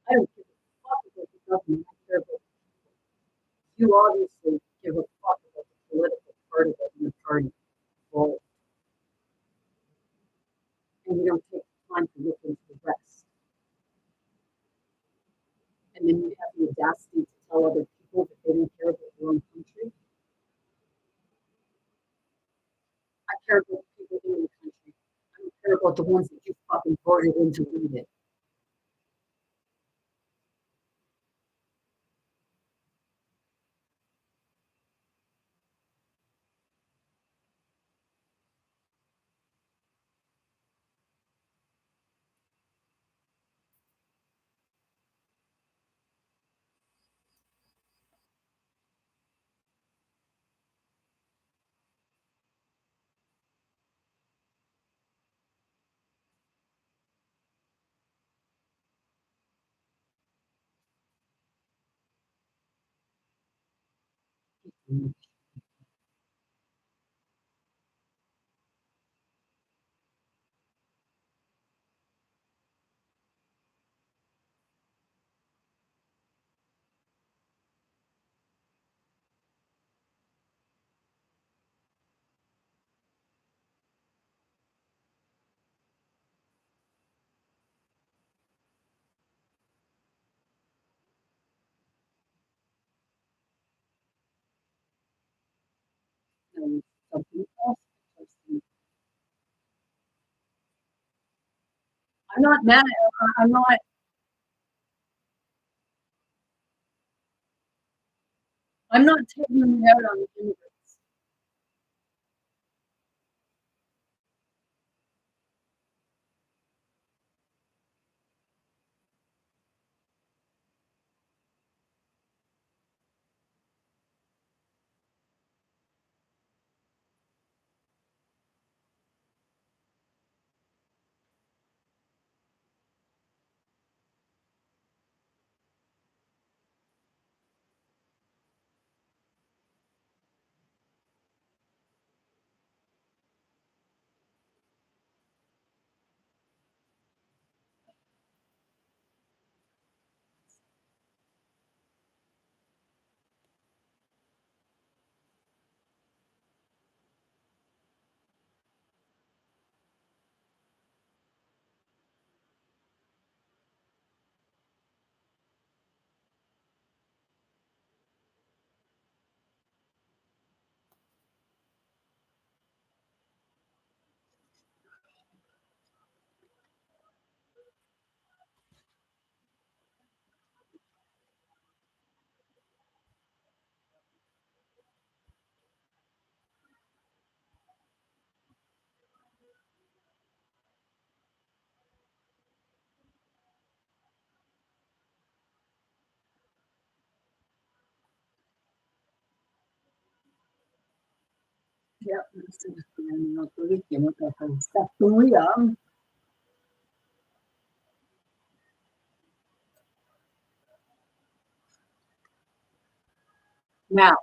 I don't give a fuck about the government. I care about you obviously give a fuck about the political part of it and the party involved, and you don't take the time to look into the rest. And then you have the audacity to tell other people that they don't care about their own country. I care about the people in the country. I don't care about the ones that you fucking voted in to lead it. And something else interesting. I'm not mad. I'm not. I'm not taking it out on the immigrants. Yeah, no te tiene que pensar tú ya. Now,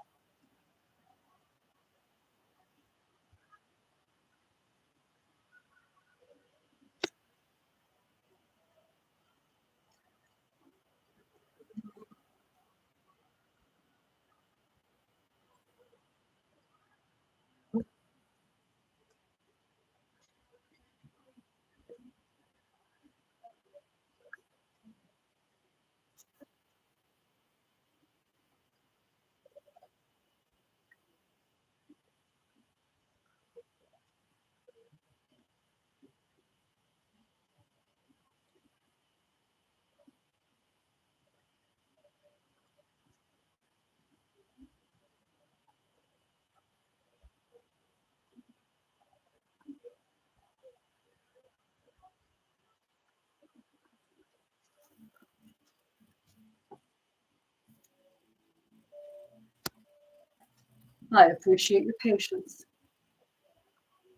I appreciate your patience.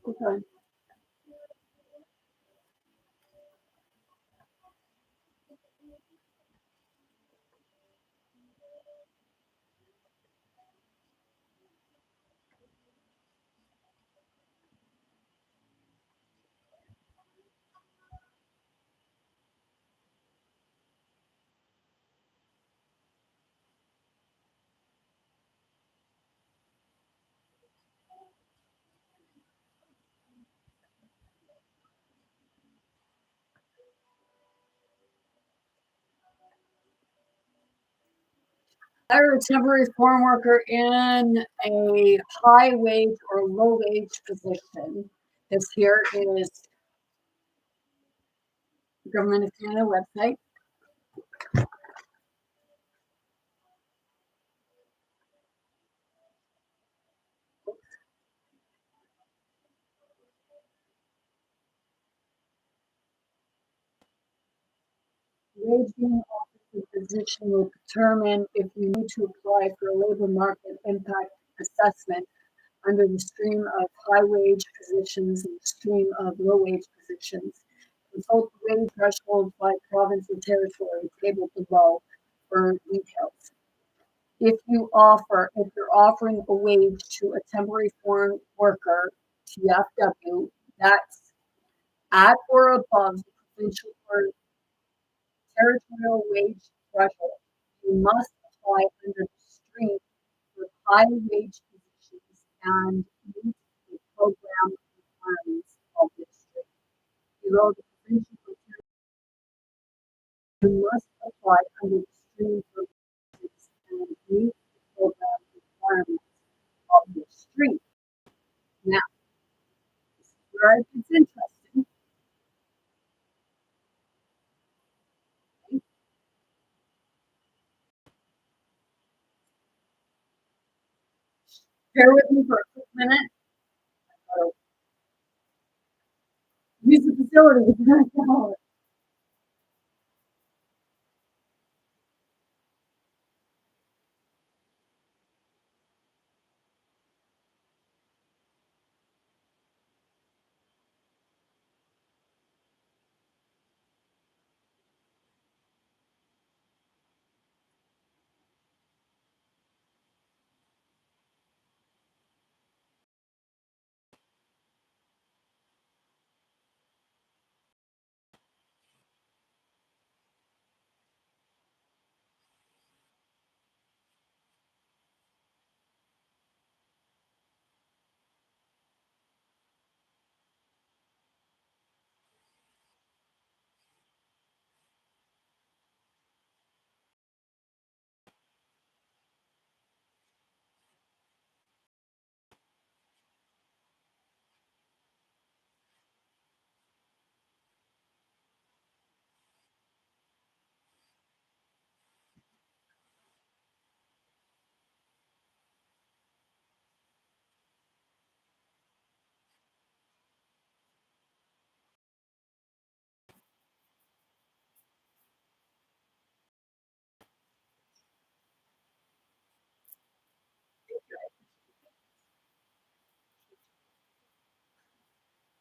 Okay. Hire a temporary farm worker in a high wage or low wage position. This here is the Government of Canada website. Wage being offered to the position will determine if you need to apply for a labor market impact assessment under the stream of high wage positions and the stream of low wage positions. Consult the wage thresholds by province and territory table below for details. if you're offering a wage to a temporary foreign worker, TFW, that's at or above the provincial or territorial wage threshold. You must apply under the stream for high wage positions and meet the program requirements of this stream. Below the provincial or territorial, you must apply under the stream for wages and meet the program requirements of the stream. Now, this is where it gets interesting. Okay? Bear with me for a quick minute. Use the facility.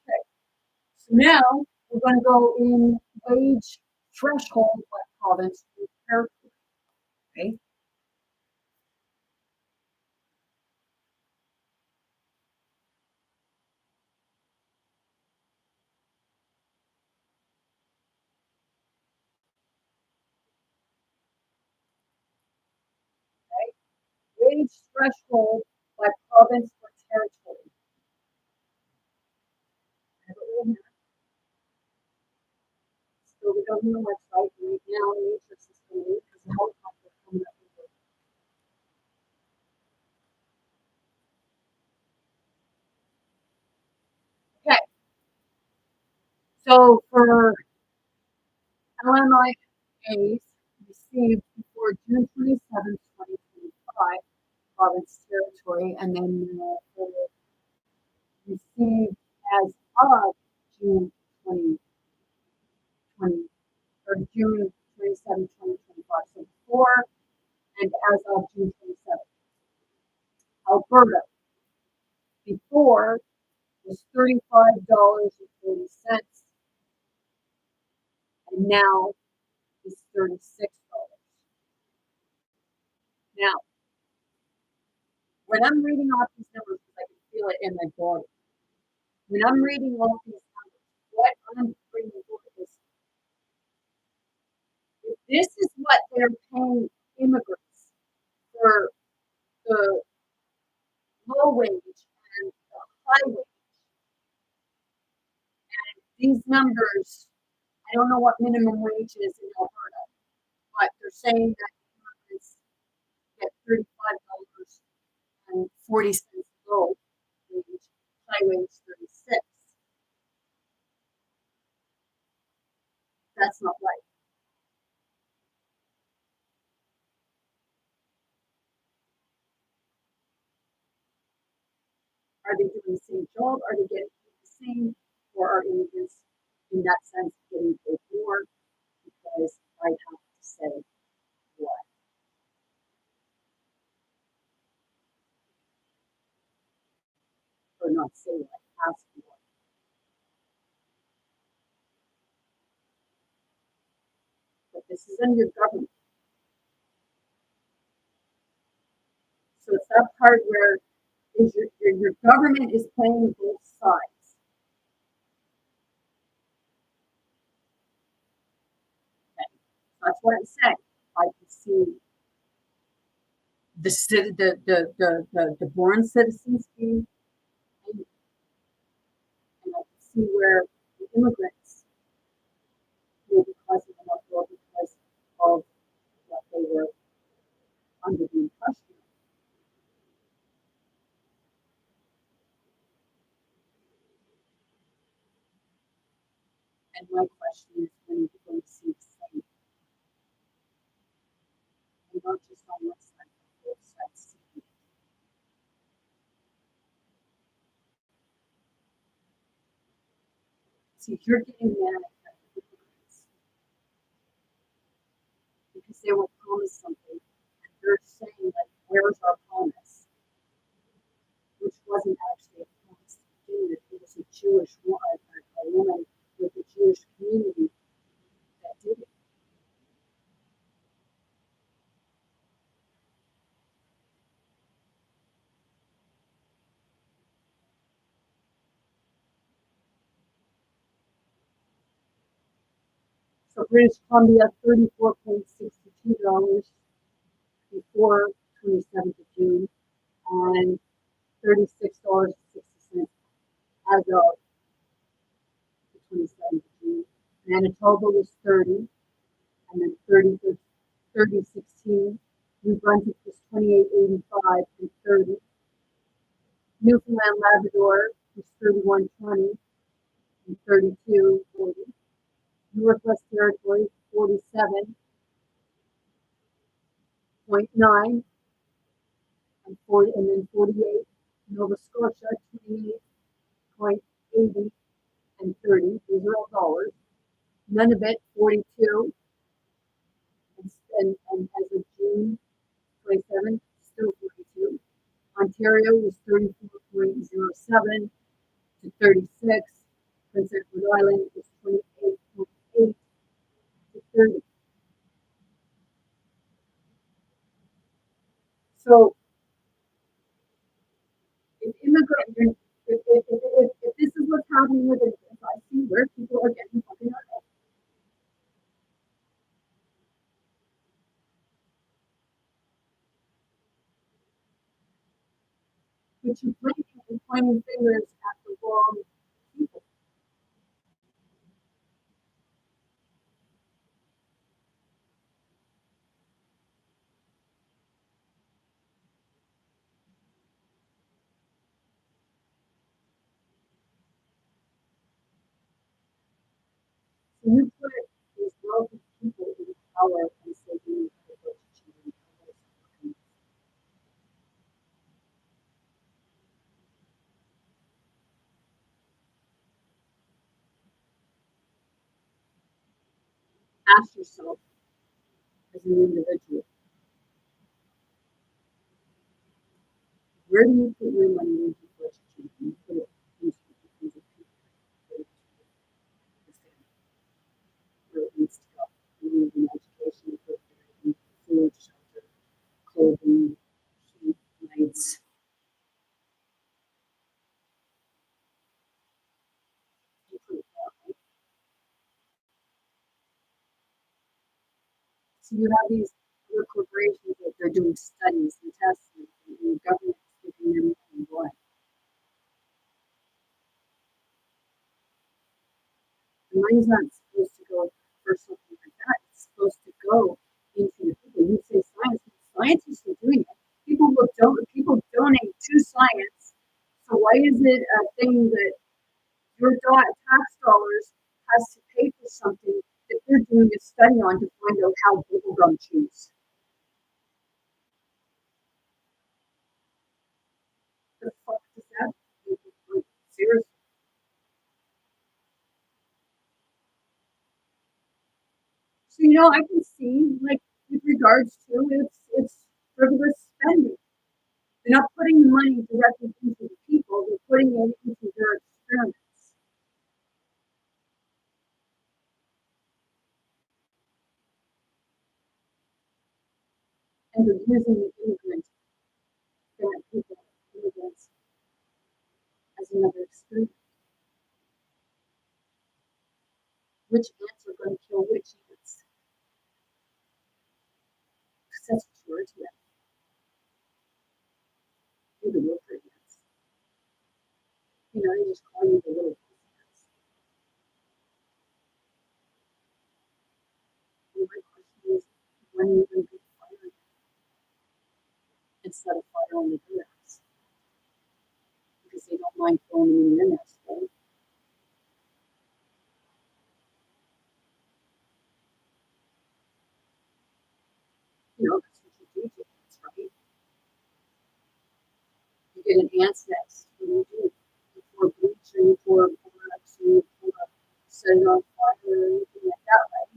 Okay, so now we're going to go in wage threshold by province and territory. Okay, wage threshold by province or territory. I have it right here. So we go to the website right now. The matrix is coming in because the helicopter is coming up. Okay, so for LMIAs received before June 27th, 2025, province territory, and then received as of June 2020 or June 27th, 2025. So before and as of June 27th. Alberta before was $35.40 and now is $36. Now, when I'm reading off these numbers, because I can feel it in my body, when I'm reading off these numbers, what I'm bringing forward is if this is what they're paying immigrants for the low wage and the high wage, these numbers, I don't know what minimum wage is in Alberta, but they're saying that immigrants get $35.40 low wage, high wage 36. That's not right. Are they doing the same job? Are they getting paid the same? Or are immigrants, in that sense, getting paid more? Because I have to say what, or not say what, ask what. But this is under government. So it's that part where is your government is playing both sides. Okay? That's what I'm saying. I can see the born citizens being, and I can see where the immigrants may be causing an uproar because of what they were under the impression of. And my question is, when are you going to see the same? And not just on one side, but both sides seeing it. See, you're getting mad at the immigrants because they were promised something, and they're saying, like, where's our promise? Which wasn't actually a promise to begin with. It was a Jewish woman, a woman with the Jewish community that did it. So British Columbia, $34.62 before 27th of June, and $36.60 as of the 27th of June. Manitoba was 30, and then 30.16. New Brunswick was 28.85 and 30. Newfoundland Labrador was 31.20 and 32.40. Northwest Territories 47.9 and 40, and then 48. Nova Scotia 28.80 and 30. These are all dollars. Nunavut 42, and as of June 27th, still 42. Ontario was 34.07 to 36. Prince Edward Island was 28.8 to 30. So if immigrant, if this is what's happening with immigrants, I see where people are getting fucking out. But you're blaming and pointing fingers at the wrong people. So you put these wealthy people in power and say you need to go to children. Ask yourself as an individual, where do you put your money into for education? You put it into the things that people put it to the family, where it needs to go. You need an education, you put it in food, shelter, clothing, heat, lights. You put it that way. So you have these other corporations that they're doing studies and tests, and the government is giving them money. What? The money's not supposed to go for something like that. It's supposed to go into the people. You say science, scientists are doing it. People donate to science. So why is it a thing that your tax dollars has to pay for something that they're doing a study on to find out how people gum chews? The fuck does that mean? Like, seriously? So I can see like with regards to it's frivolous spending. They're not putting the money directly into the people, they're putting it into their experiments. And they're using the immigrants. looking at people, immigrants, as another experiment. Which ants are going to kill which ants? Because that's what you are to them. You're the worker ants. You know, they just call you the little ants. And my question is, when are you going to be fired instead of fire on the grass? Because they don't mind throwing them in your nest, right? You know, that's what you do to ants, right? You get an ant's nest. What do? You pour bleach or you pour Clorox or you pour set it on fire or anything like that, right?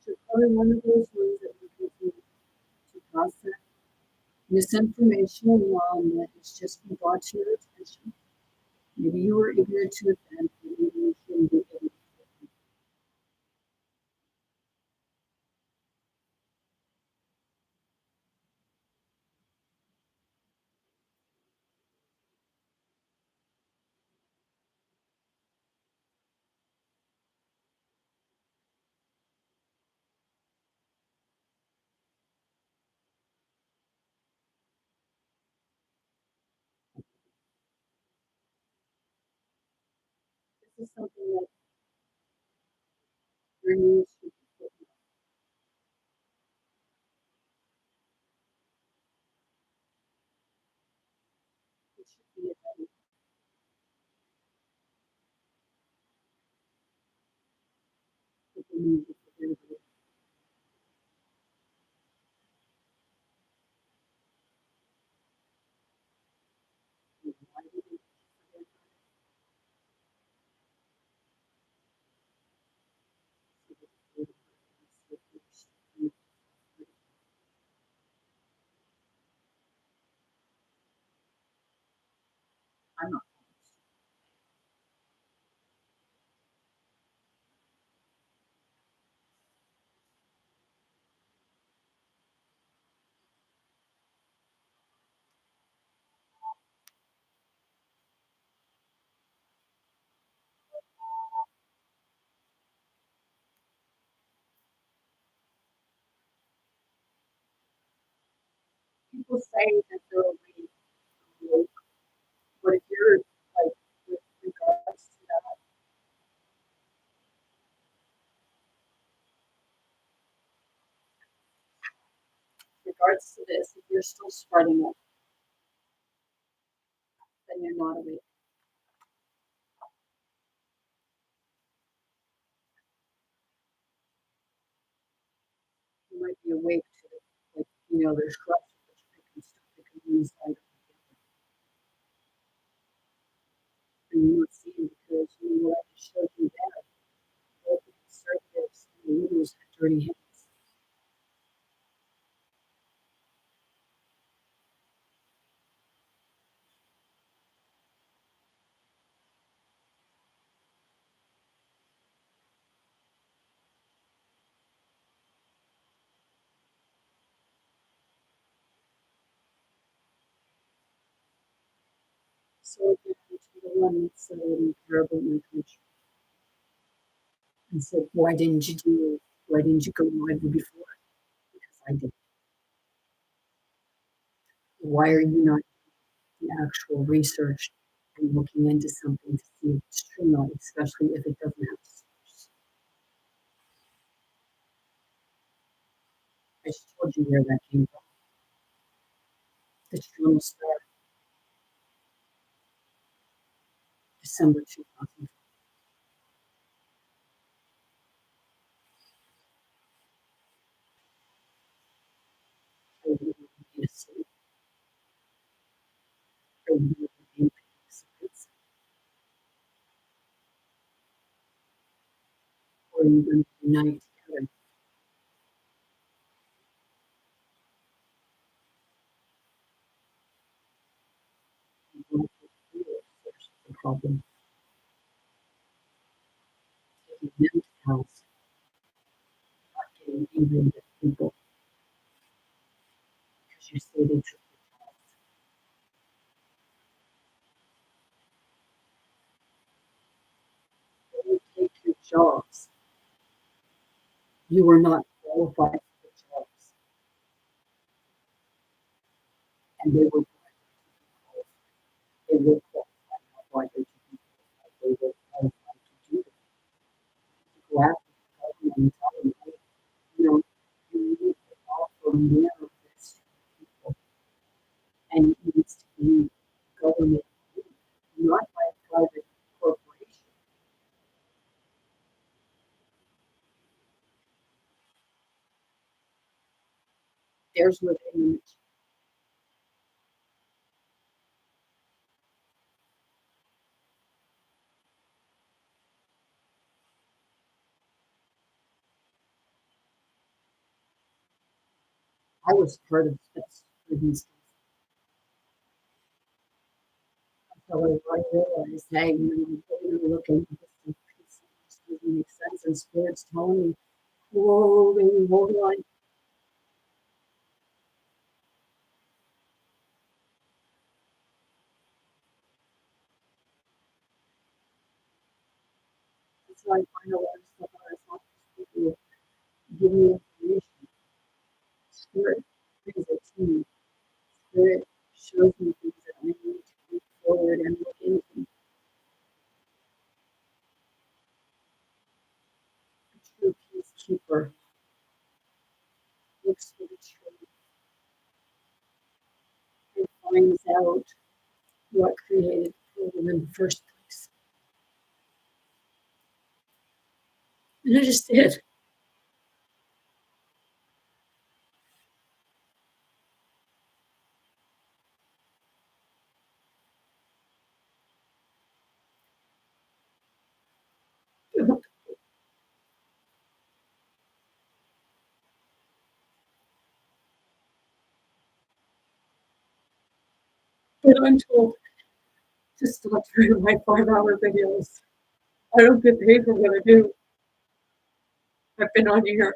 So probably one of those ones that we continue to pass that misinformation along that it's just been brought to your attention. Maybe you were ignorant to it then, but maybe you shouldn't be ignorant. This is something that your news should be taken up. It should be a heading for the news for everybody. Why did they forget about it? So that they would see if there's something. I'm not honest. People say that they're awake, but if you're like with regards to that, regards to this, if you're still spreading it, then you're not awake. You might be awake to it, like there's corruption, but you're picking stuff that can be inside of you, and you're not seeing because what I just showed you there, all the conservatives and the leaders have dirty hands. So again, to the one that said I didn't care about my country and said, why didn't you go widely before? Because I did. Why are you not doing the actual research and looking into something to see if it's true or not, especially if it doesn't have a source? I just told you where that came from. The Toronto Star, December 2000. Or you need a city, or you need a secrets, or you going to unite together. You want to do it first. problem. Taking them to house, not getting angry with people because you say they took your jobs. They will take your jobs. You were not qualified for the jobs, and they were qualified. They were qualified, not why they didn't qualify. They were qualified to do it. To go after the government and tell them, hey, you know, you need to offer more of this to people, and it needs to be government, not by a private corporation. There's where the image. I was part of this until I realized, hey, you know, I'm gonna look into this and piece doesn't make sense. And Spirit's telling me, whoa, baby, hold on. That's how I find a lot of stuff out. It's not just people give me information. Spirit brings it to me. Spirit shows me things that I need to move forward and look into. A true peacekeeper looks for the truth and finds out what created the problem in the first place. And I just did. But I'm told to stop doing my 5-hour videos. I don't get paid for what I do. I've been on here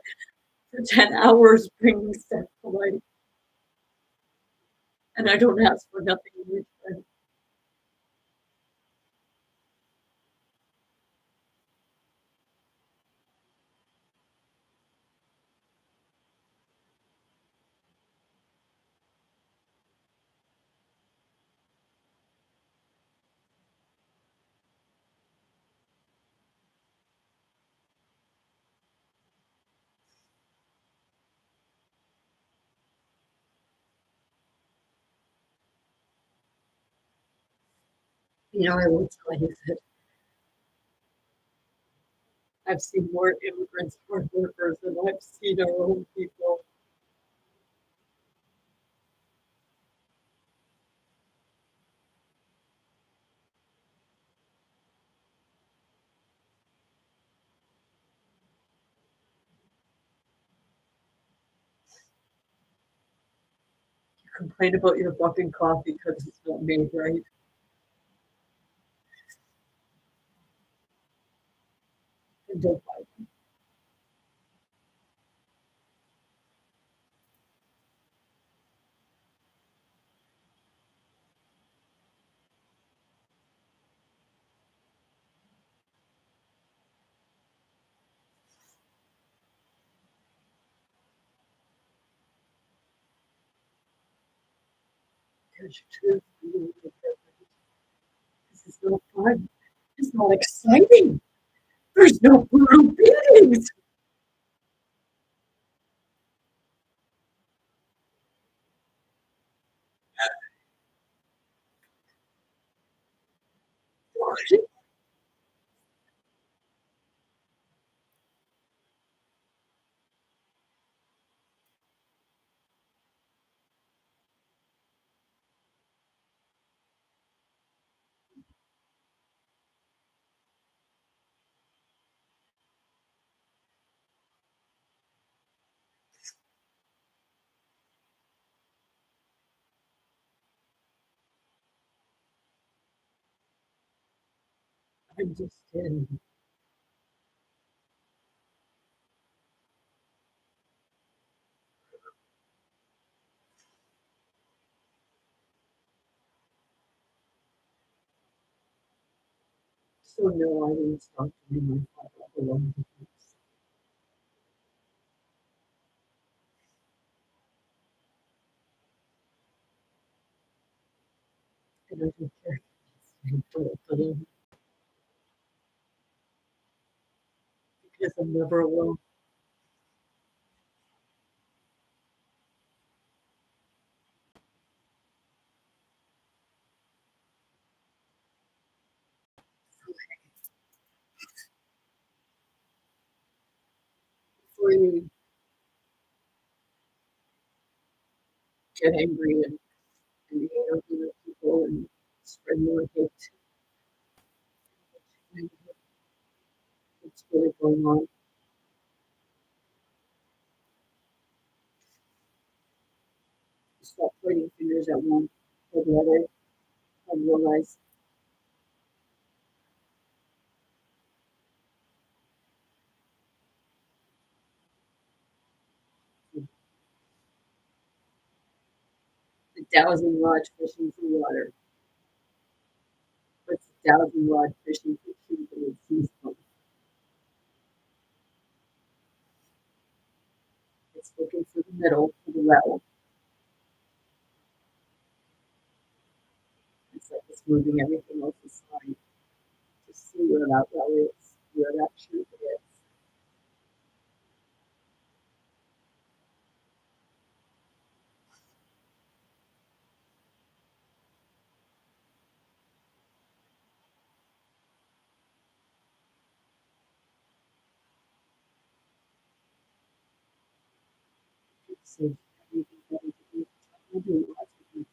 for 10 hours bringing stuff to life, and I don't ask for nothing in return. You know, I will tell you that I've seen more immigrants, hard workers, than I've seen our own people. You complain about your fucking coffee because it's not made right. And don't buy them. There's truth. This is not fun. It's not exciting. There's no brutal beatings. I'm just kidding. So no, I didn't start doing my father alone. And I don't care because I'm never alone. Before you get angry and hate over the people and spread more hate, what's really going on? Stop pointing fingers at one or the other and realize the dowsing rod fishing for water. What's the dowsing rod fishing for food when it sees them? It's looking for the middle, for the well. It's like it's moving everything else aside to see where that well is, where that truth is. So everything that I do lots of things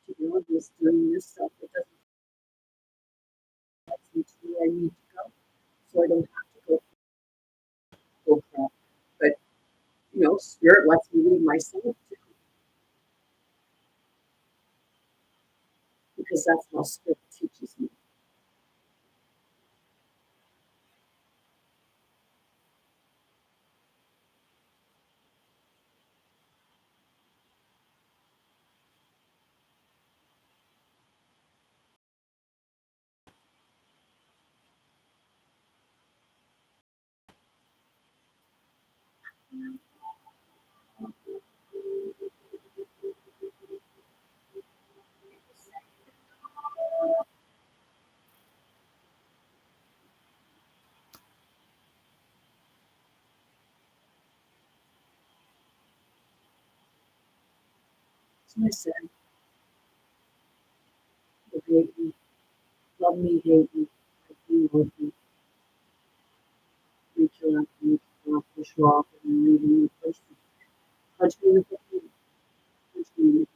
to be honest, doing this stuff that doesn't get me to where I need to go. So I don't have to go full crap. But spirit lets me lead myself too, because that's how spirit teaches me. So I said, if you hate me, love me, hate me, like me, love me, reach around me, push you off, and leave me in place. Punch me in the face, punch me in the face.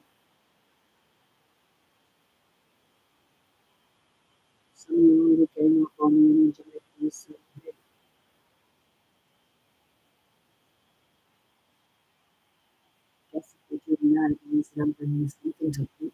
Some of you really came up on me and enjoyed me, so I guess if you're doing that, it means that I'm bringing something to you.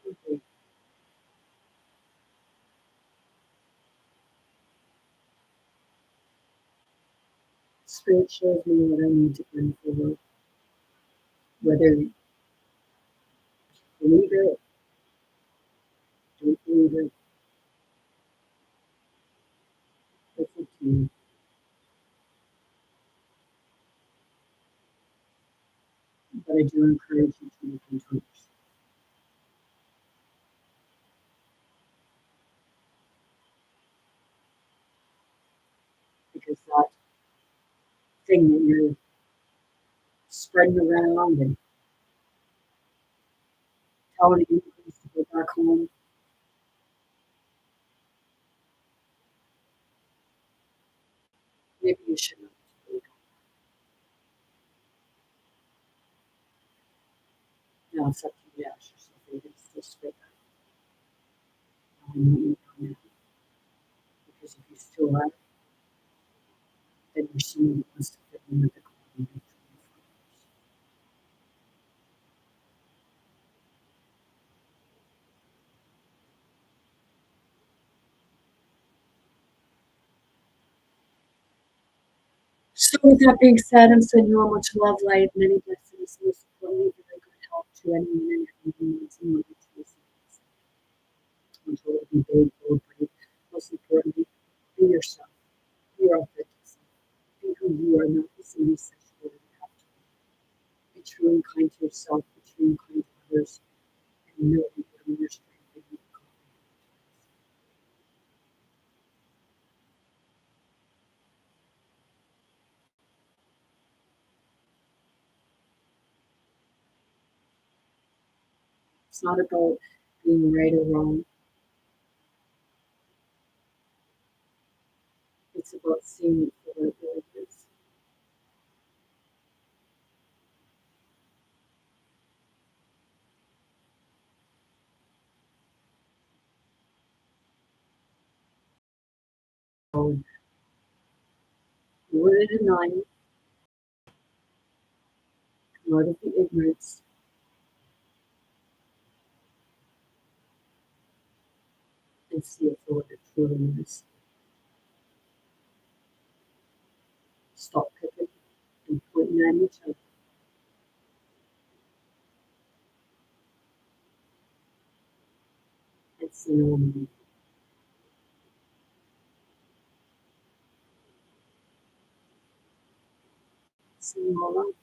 Okay. Spirit shows me what I need to bring forward, whether you believe it, don't believe it, it's up to you. But I do encourage you to look into it because that thing that you're spreading around and telling immigrants to go back home. Maybe you should not. Now it's up to you to ask yourself, are you going to still stay back? I know you are now. Because if you still are, then you're someone that wants to fit in with the crowd and make 24 hours. So with that being said, I'm sending you all much love, light, many blessings, most importantly, very good health to anyone and everyone that's in my business. Until it be big, bold, brave. Most importantly, be yourself. Be your authentic self. Be who you are, not the same sexual that you have to be. Be true and kind to yourself. Be true and kind to others. And know that you're your strength and you can call it. It's not about being right or wrong. It's about seeing it for what it really is. So, more than denying, come out of the ignorance, and see it for what it truly is. Stop picking and pointing at each other. And see no one. See you all out.